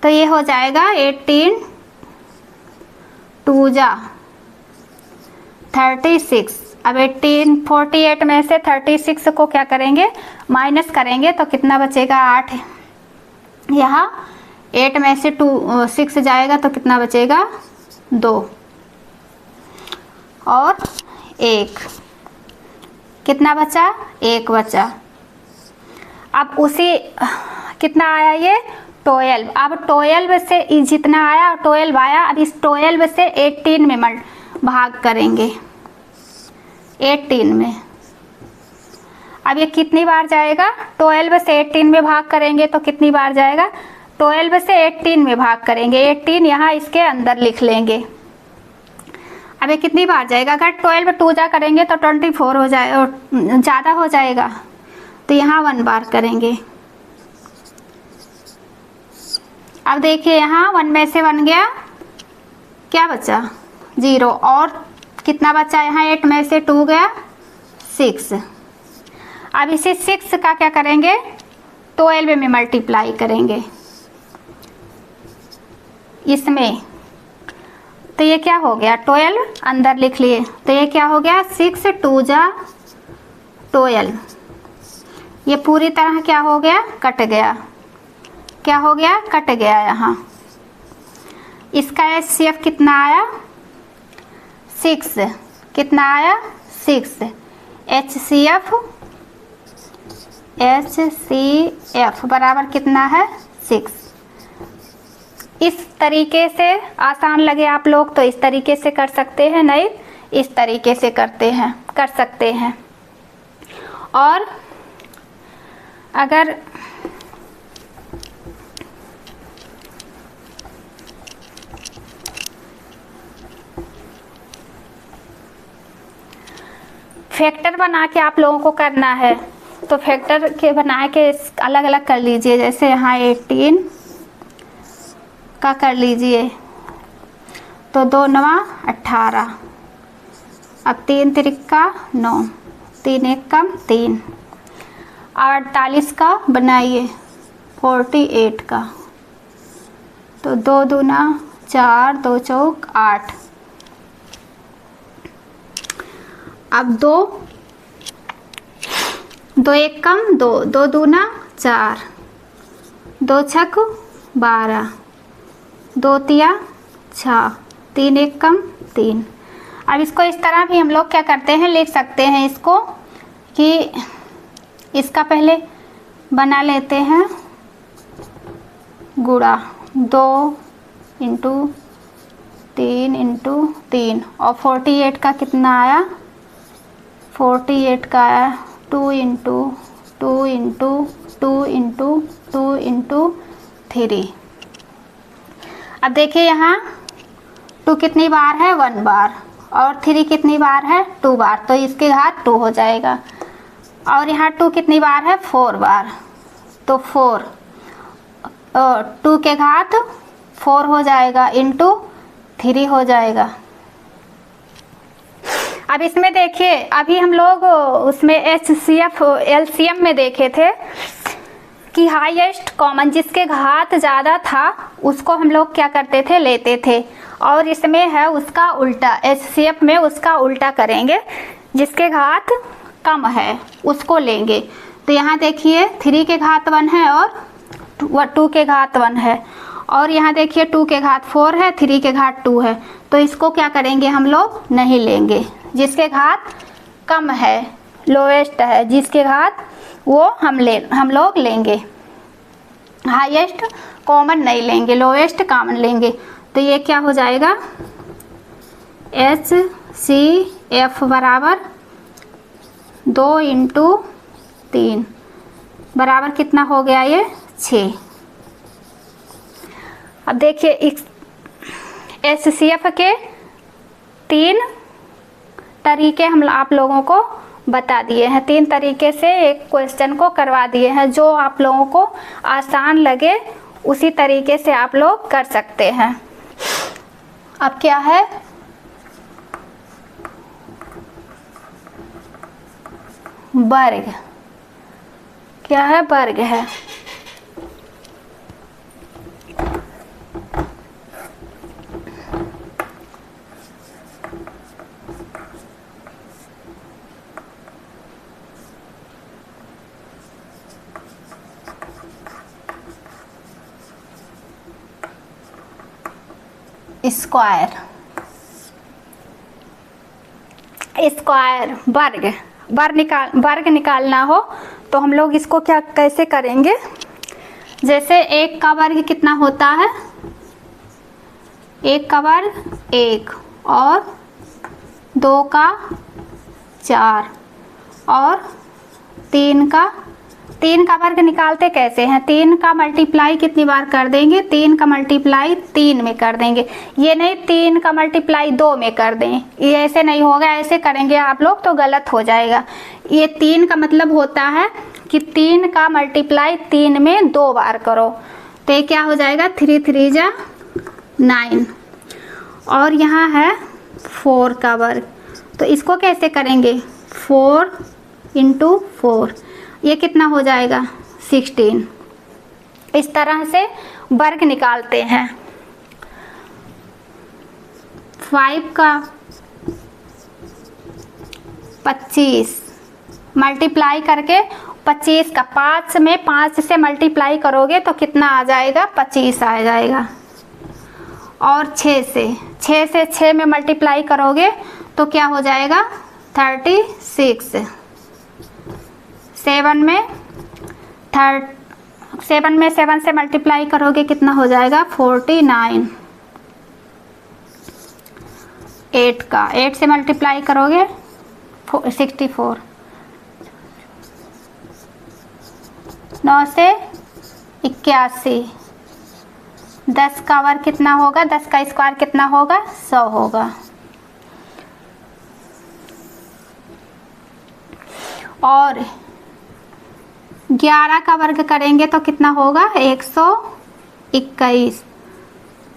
Speaker 1: तो ये हो जाएगा 18 2 जा 36। अब 48 में से 36 को क्या करेंगे, माइनस करेंगे, तो कितना बचेगा, 8। यहाँ 8 में से 6 जाएगा तो कितना बचेगा, 2 और 1, कितना बचा, 1 बचा। अब उसी कितना आया, ये 12। अब 12 से जितना आया 12 आया, अब इस 12 से 18 में भाग करेंगे, 18 में। अब ये कितनी बार जाएगा? 12 से 18 में भाग करेंगे तो कितनी बार जाएगा? 12 से 18 में भाग करेंगे, 18 यहाँ इसके अंदर लिख लेंगे। अब ये कितनी बार जाएगा? अगर 12 2 जा करेंगे तो 24 हो जाए और ज़्यादा हो जाएगा, तो यहाँ 1 बार करेंगे। अब देखिए यहाँ 1 में से 1 गया, क्या बचा? 0। और कितना बचा यहाँ? 8 में से 2 गया, 6। अब इसे 6 का क्या करेंगे? 12 में मल्टीप्लाई करेंगे इसमें, तो ये क्या हो गया? 12 अंदर लिख लिए, तो ये क्या हो गया? 6 2 जा 12। ये पूरी तरह क्या हो गया? कट गया। क्या हो गया? कट गया। यहाँ इसका HCF कितना आया? 6। कितना आया? 6। HCF बराबर कितना है? 6। इस तरीके से आसान लगे आप लोग तो इस तरीके से कर सकते हैं, नहीं इस तरीके से कर सकते हैं। और अगर फैक्टर बना के आप लोगों को करना है तो फैक्टर के बना के अलग अलग कर लीजिए। जैसे यहाँ 18 का कर लीजिए तो 2 9 18। अब 3 त्रिका 9, 3 1 कम 3। 48 का बनाइए 48 का, तो 2 दूना 4, 2 चौक 8। अब 2 1 कम 2, 2 दूना 4, 2 छक 12, 2 तिया 6, 3 1 कम 3। अब इसको इस तरह भी हम लोग क्या करते हैं, लिख सकते हैं इसको कि इसका पहले बना लेते हैं गुणा 2 इंटू 3 इंटू 3, और 48 का कितना आया? 48 का आया 2 इंटू 2 इंटू 2 इंटू 2 इंटू 3। अब देखिए यहाँ 2 कितनी बार है? 1 बार, और 3 कितनी बार है? 2 बार, तो इसके घात 2 हो जाएगा। और यहाँ 2 कितनी बार है? 4 बार, तो 4 2 के घात 4 हो जाएगा इंटू 3 हो जाएगा। अब इसमें देखिए अभी हम लोग उसमें HCF LCM में देखे थे कि हाईएस्ट कॉमन जिसके घात ज़्यादा था उसको हम लोग क्या करते थे? लेते थे। और इसमें है उसका उल्टा, HCF में उसका उल्टा करेंगे, जिसके घात कम है उसको लेंगे। तो यहाँ देखिए 3 के घात 1 है और 2 के घात 1 है, और यहाँ देखिए 2 के घात 4 है, 3 के घात 2 है, तो इसको क्या करेंगे? हम लोग नहीं लेंगे। जिसके घात कम है, लोएस्ट है, जिसके घात वो हम लोग लेंगे। हाईएस्ट कॉमन नहीं लेंगे, लोएस्ट कॉमन लेंगे। तो ये क्या हो जाएगा? HCF बराबर 2 इंटू 3 बराबर कितना हो गया? ये 6। अब देखिए इस HCF के 3 तरीके हम आप लोगों को बता दिए हैं। 3 तरीके से एक क्वेश्चन को करवा दिए हैं। जो आप लोगों को आसान लगे उसी तरीके से आप लोग कर सकते हैं। अब क्या है? वर्ग। क्या है? वर्ग है। स्क्वायर, वर्ग निकालना हो तो हम लोग इसको क्या कैसे करेंगे? जैसे 1 का वर्ग कितना होता है, 1 का वर्ग 1, और 2 का 4, और 3 का वर्ग निकालते कैसे हैं, 3 का मल्टीप्लाई कितनी बार कर देंगे, 3 का मल्टीप्लाई 3 में कर देंगे। ये नहीं 3 का मल्टीप्लाई 2 में कर दें, ये ऐसे नहीं होगा, ऐसे करेंगे आप लोग तो गलत हो जाएगा। ये 3 का मतलब होता है कि 3 का मल्टीप्लाई 3 में 2 बार करो, तो ये क्या हो जाएगा, 3 3 जा 9। और यहाँ है 4 का वर्ग, तो इसको कैसे करेंगे, 4 × 4, ये कितना हो जाएगा, 16। इस तरह से वर्ग निकालते हैं। 5 का 25 मल्टीप्लाई करके 25 का 5 में 5 से मल्टीप्लाई करोगे तो कितना आ जाएगा, 25 आ जाएगा। और 6 से 6 में मल्टीप्लाई करोगे तो क्या हो जाएगा, 36। 7 में 7 से मल्टीप्लाई करोगे कितना हो जाएगा, 49। 8 से मल्टीप्लाई करोगे 64। 9 से 81। 10 का वर्ग कितना होगा, 10 का स्क्वायर कितना होगा, 100 होगा। और 11 का वर्ग करेंगे तो कितना होगा, 121।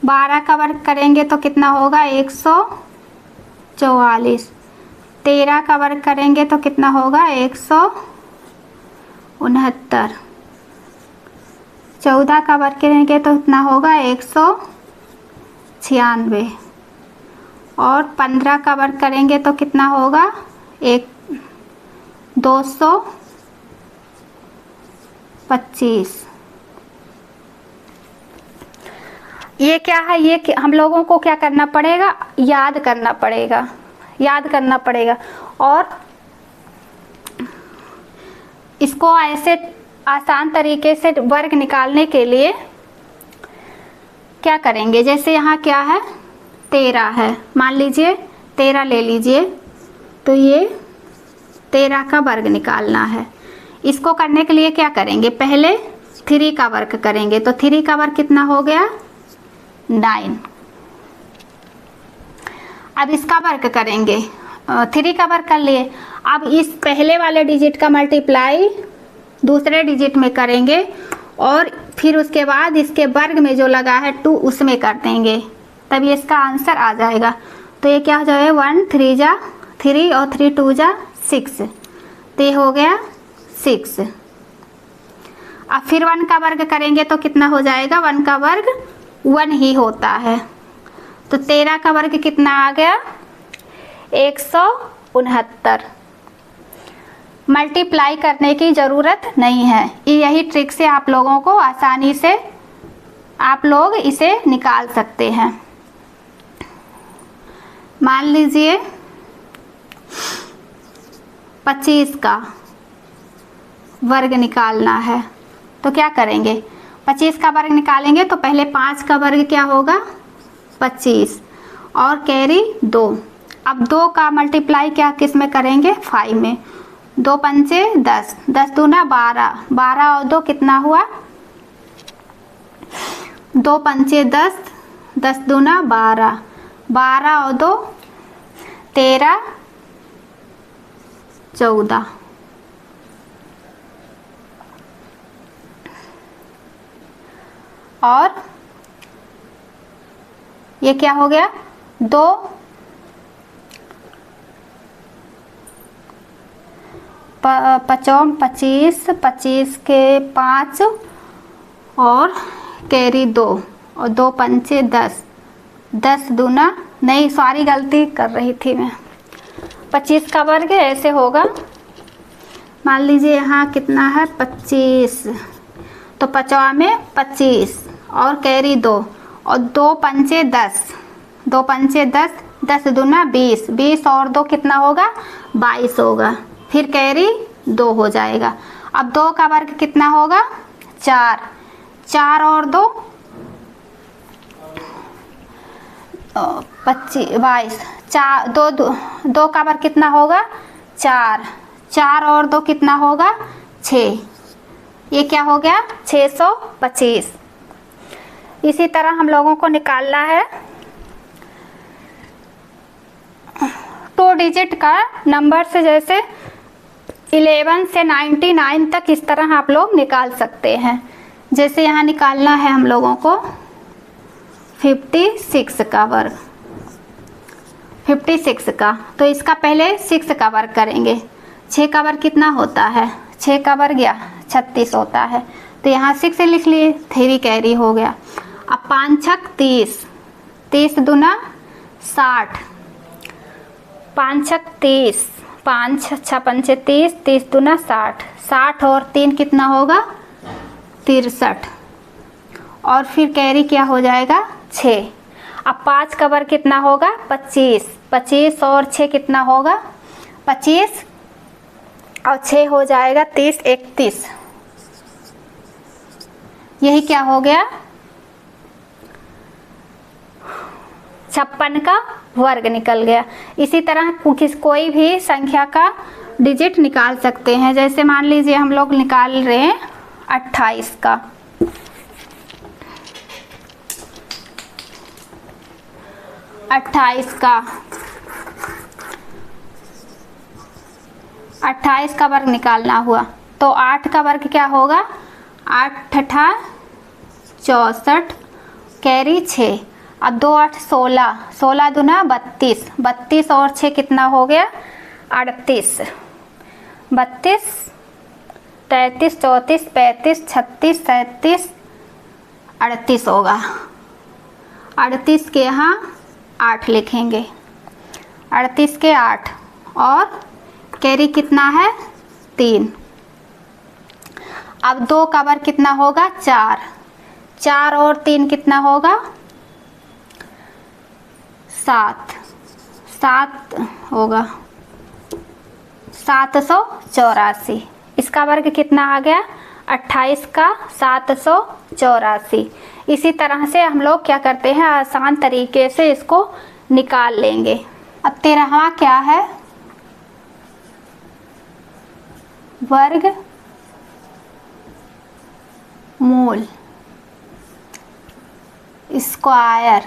Speaker 1: 12 का वर्ग करेंगे तो कितना होगा, 144। 13 का वर्ग करेंगे तो कितना होगा, 169। 14 का वर्ग करेंगे तो कितना होगा, 196। और 15 का वर्ग करेंगे तो कितना होगा, 225। ये क्या है, ये हम लोगों को क्या करना पड़ेगा, याद करना पड़ेगा। और इसको ऐसे आसान तरीके से वर्ग निकालने के लिए क्या करेंगे, जैसे यहाँ क्या है, 13 है, मान लीजिए 13 ले लीजिए, तो ये 13 का वर्ग निकालना है। इसको करने के लिए क्या करेंगे, पहले 3 का वर्ग करेंगे, तो 3 का वर्ग कितना हो गया, 9। अब इसका वर्ग करेंगे, 3 का वर्ग कर लिए। अब इस पहले वाले डिजिट का मल्टीप्लाई दूसरे डिजिट में करेंगे, और फिर उसके बाद इसके वर्ग में जो लगा है 2 उसमें कर देंगे, तभी इसका आंसर आ जाएगा। तो ये क्या हो जाएगा, 1 3 जा 3 और 3 2 जा 6, तो ये हो गया 6। अब फिर 1 का वर्ग करेंगे तो कितना हो जाएगा, 1 का वर्ग 1 ही होता है, तो 13 का वर्ग कितना आ गया, 169। मल्टीप्लाई करने की ज़रूरत नहीं है, यही ट्रिक से आप लोगों को आसानी से आप लोग इसे निकाल सकते हैं। मान लीजिए 25 का वर्ग निकालना है, तो क्या करेंगे, 25 का वर्ग निकालेंगे तो पहले 5 का वर्ग क्या होगा, 25, और कैरी 2। अब 2 का मल्टीप्लाई क्या किस में करेंगे, 5 में। 2 पंचे 10, 10 दूना 12, 12 और 2 कितना हुआ, 2 पंचे 10, 10 दूना 12, 12 और 2 13, 14। और ये क्या हो गया, 2 पचौं 25, 25 के 5 और कैरी 2, और 2 पंचे 10, 10 दूना नहीं, सॉरी गलती कर रही थी मैं, 25 का वर्ग ऐसे होगा। मान लीजिए यहाँ कितना है, 25, तो 5वां में 25 और कैरी 2, और 2 पंचे 10, 2 पंचे 10, 10 दूना 20, 20 और 2 कितना होगा, 22 होगा, फिर कैरी 2 हो जाएगा। अब 2 का वर्ग कितना होगा, 4, 4 और 2 25 22, 4 2 का वर्ग कितना होगा 4, 4 और 2 कितना होगा 6, ये क्या हो गया 625। इसी तरह हम लोगों को निकालना है 2 डिजिट का नंबर से, जैसे 11 से 99 तक इस तरह आप लोग निकाल सकते हैं। जैसे यहाँ निकालना है हम लोगों को 56 का वर्ग, 56 का, तो इसका पहले 6 का वर्ग करेंगे। 6 का वर्ग कितना होता है 6 का वर्ग या 36 होता है, तो यहाँ 6 लिख लिए, 3 कैरी हो गया। अब 5 छक 30, 30 दूना 60, 5 छक 30, 5 छः पंचे 30, 30 दूना 60, 60 और 3 कितना होगा 63, और फिर कैरी क्या हो जाएगा 6। अब 5 का वर्ग कितना होगा 25, 25 और 6 कितना होगा 25, और 6 हो जाएगा 30, 31, यही क्या हो गया 56 का वर्ग निकल गया। इसी तरह कोई भी संख्या का डिजिट निकाल सकते हैं। जैसे मान लीजिए हम लोग निकाल रहे हैं 28 का, 28 का वर्ग निकालना हुआ तो 8 का वर्ग क्या होगा 8 8 64, कैरी 6, अब 2 8 16, 16 दूना 32, 32 और 6 कितना हो गया 38, 32 33 34 35 36 37 38 होगा। 38 के यहाँ 8 लिखेंगे, 38 के 8, और कैरी कितना है 3। अब 2 का वर्ग कितना होगा 4, 4 और 3 कितना होगा 7, 7 होगा 784। इसका वर्ग कितना आ गया 28 का 784। इसी तरह से हम लोग क्या करते हैं आसान तरीके से इसको निकाल लेंगे। अब 13वां क्या है वर्ग मूल square,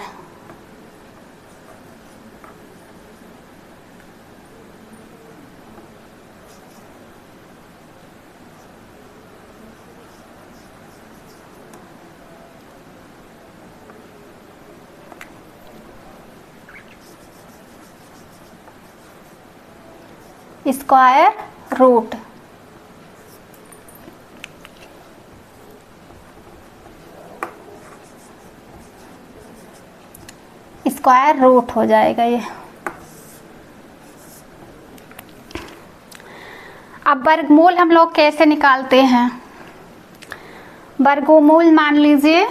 Speaker 1: square root, square root हो जाएगा ये। अब वर्गमूल हम लोग कैसे निकालते हैं, वर्गमूल मान लीजिए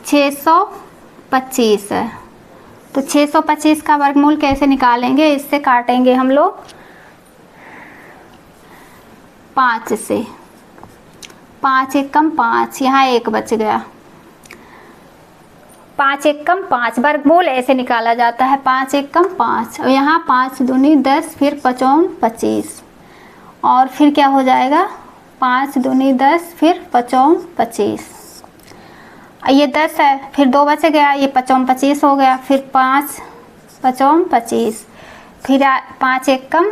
Speaker 1: 625 है, तो 625 का वर्गमूल कैसे निकालेंगे, इससे काटेंगे हम लोग 5 से, 5 एकम 5, यहाँ 1 बच गया, 5 एकम 5, वर्गमूल ऐसे निकाला जाता है 5 एकम 5, और यहाँ 5 दूनी 10, फिर 5 25, और फिर क्या हो जाएगा 5 दूनी 10, फिर 5 25, ये 10 है, फिर 2 बच गया, ये 5 25 हो गया, फिर 5 5 25, फिर 5 एकम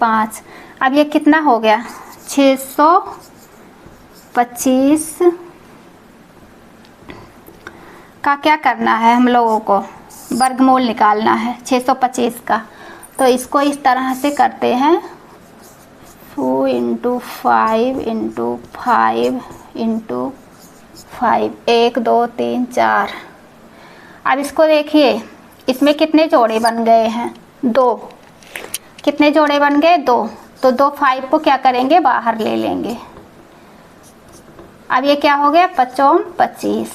Speaker 1: 5, अब ये कितना हो गया 625 का क्या करना है हम लोगों को वर्गमूल निकालना है 625 का। तो इसको इस तरह से करते हैं 2 × 5 × 5 × 5, 1 2 3 4। अब इसको देखिए इसमें कितने जोड़े बन गए हैं 2, कितने जोड़े बन गए 2, तो 2 5 को क्या करेंगे बाहर ले लेंगे। अब ये क्या हो गया 5 25,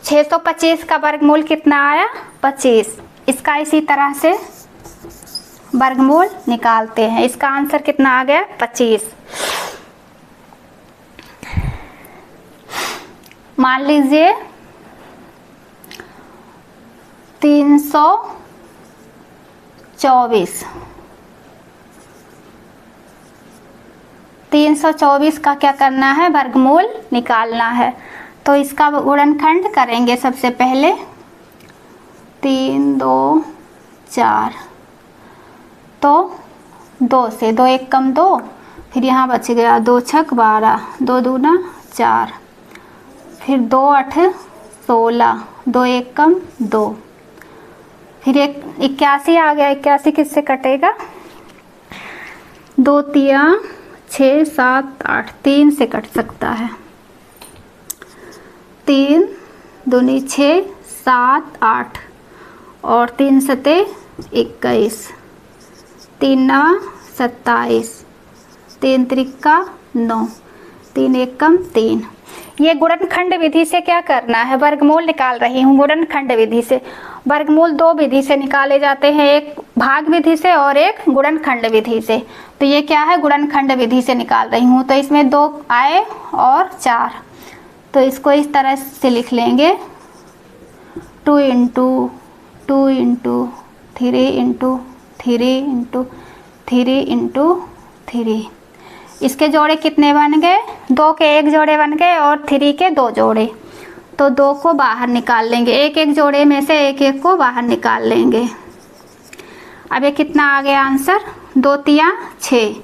Speaker 1: 625 का वर्गमूल कितना आया 25। इसका इसी तरह से वर्गमूल निकालते हैं, इसका आंसर कितना आ गया 25। मान लीजिए 324। 324 का क्या करना है, वर्गमूल निकालना है। तो इसका गुणनखंड करेंगे सबसे पहले, 3 2 4, तो 2 से 2 एक कम 2, फिर यहाँ बच गया 2 छक 12, 2 दूना 4, फिर 2 8 16, 2 एक कम 2, फिर 81 आ गया। 81 किससे कटेगा, 2 तिया 6 7 8, 3 से कट सकता है। 3 दूनी 6 7 8 और 3 सते 21, 3 नवा 27, 3 त्रिका 9, 3 एकम 3। ये गुणनखंड विधि से क्या करना है, वर्गमूल निकाल रही हूँ गुणनखंड विधि से। वर्गमूल 2 विधि से निकाले जाते हैं, एक भाग विधि से और एक गुणनखंड विधि से। तो ये क्या है, गुणनखंड विधि से निकाल रही हूँ। तो इसमें 2 आए और 4, तो इसको इस तरह से लिख लेंगे, 2 × 2 × 3 × 3 × 3 × 3। इसके जोड़े कितने बन गए, 2 के 1 जोड़े बन गए और 3 के 2 जोड़े। तो 2 को बाहर निकाल लेंगे, एक एक जोड़े में से एक एक को बाहर निकाल लेंगे। अब ये कितना आ गया आंसर, 2 तिया 6,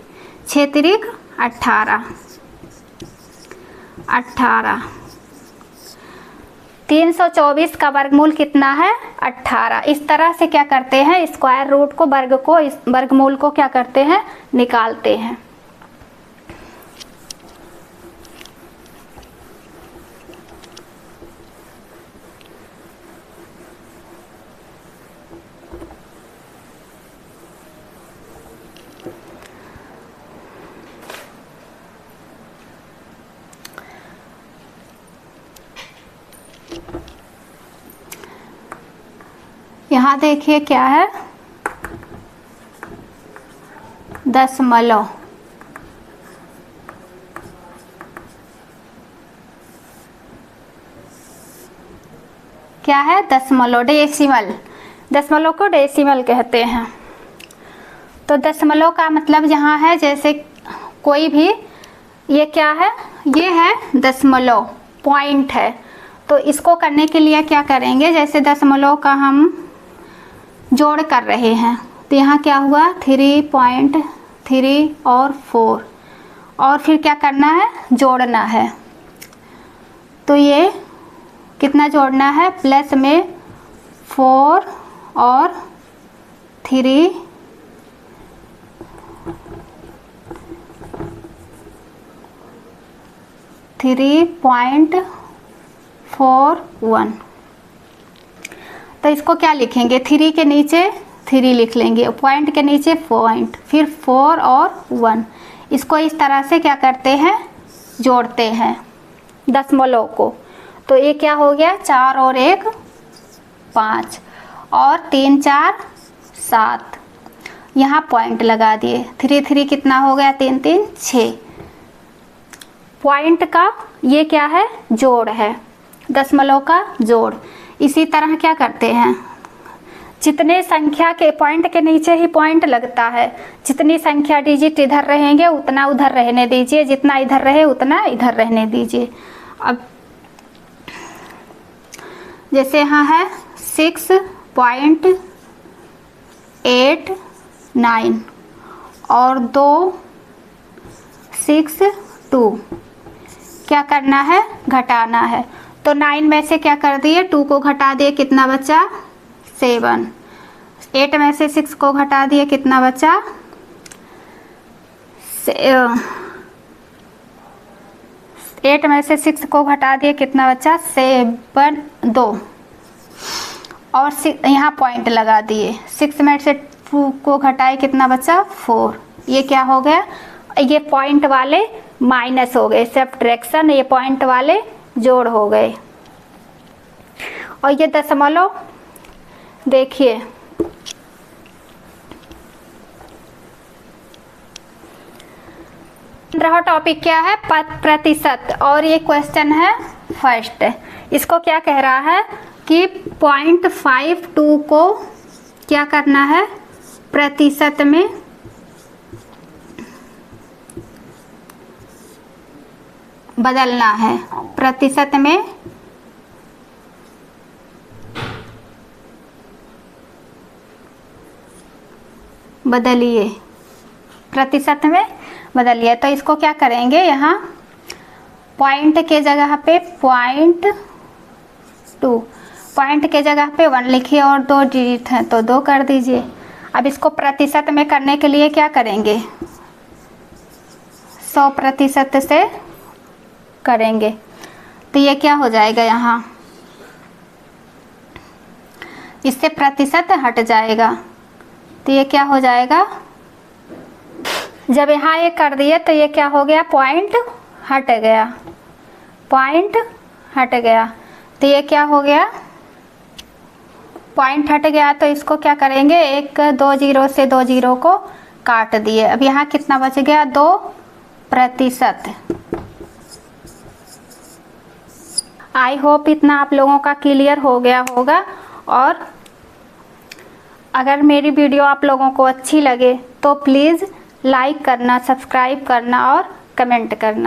Speaker 1: 6 तिरिक 18, 18। 324 का वर्गमूल कितना है, 18। इस तरह से क्या करते हैं, स्क्वायर रूट को, वर्गमूल को क्या करते हैं, निकालते हैं। यहाँ देखिए क्या है, दशमलव। क्या है, दशमलव, डेसिमल। दशमलव को डेसिमल कहते हैं। तो दशमलव का मतलब यहाँ है, जैसे कोई भी, ये क्या है, ये है दशमलव, पॉइंट है। तो इसको करने के लिए क्या करेंगे, जैसे दशमलव का हम जोड़ कर रहे हैं, तो यहाँ क्या हुआ, 3.3 और 4, और फिर क्या करना है, जोड़ना है। तो ये कितना जोड़ना है, प्लस में 4 और 3, 3.41। तो इसको क्या लिखेंगे, 3 के नीचे 3 लिख लेंगे, पॉइंट के नीचे पॉइंट, फिर 4 और 1। इसको इस तरह से क्या करते हैं, जोड़ते हैं दशमलव को। तो ये क्या हो गया, 4 और 1 5 और 3 4 7, यहाँ पॉइंट लगा दिए। 3 3 कितना हो गया, 3 3 6। पॉइंट का ये क्या है, जोड़ है, दशमलव का जोड़। इसी तरह क्या करते हैं, जितने संख्या के पॉइंट के नीचे ही पॉइंट लगता है, जितनी संख्या डिजिट इधर रहेंगे उतना उधर रहने दीजिए, जितना इधर रहे उतना इधर रहने दीजिए। अब जैसे यहाँ है 6.89 और 2 6 2, क्या करना है, घटाना है। तो 9 में से क्या कर दिए, 2 को घटा दिए, कितना बचा, 7। 8 में से 6 को घटा दिए, कितना बचा, 8 में से 6 को घटा दिए, कितना बचा, 7 2, और यहाँ पॉइंट लगा दिए। 6 में से 2 को घटाए, कितना बचा, 4। ये क्या हो गया, ये पॉइंट वाले माइनस हो गए, सब्ट्रैक्शन, ये पॉइंट वाले जोड़ हो गए। और ये दशमलव देखिए, टॉपिक क्या है, प्रतिशत, और ये क्वेश्चन है फर्स्ट। इसको क्या कह रहा है कि 0.52 को क्या करना है, प्रतिशत में बदलना है, प्रतिशत में बदलिए, प्रतिशत में बदलिए। तो इसको क्या करेंगे, यहाँ पॉइंट के जगह पे 0.2, पॉइंट के जगह पे 1 लिखिए और 2 डिजिट हैं तो 2 कर दीजिए। अब इसको प्रतिशत में करने के लिए क्या करेंगे, 100% से करेंगे तो ये क्या हो जाएगा, यहाँ इससे प्रतिशत हट जाएगा तो ये क्या हो जाएगा, जब यहाँ ये कर दिए तो ये क्या हो गया, पॉइंट हट गया, पॉइंट हट गया तो ये क्या हो गया, पॉइंट हट गया। तो इसको क्या करेंगे, 1 2 0 से 2 0 को काट दिए। अब यहाँ कितना बच गया, 2%। आई होप इतना आप लोगों का क्लियर हो गया होगा। और अगर मेरी वीडियो आप लोगों को अच्छी लगे तो प्लीज़ लाइक करना, सब्सक्राइब करना और कमेंट करना।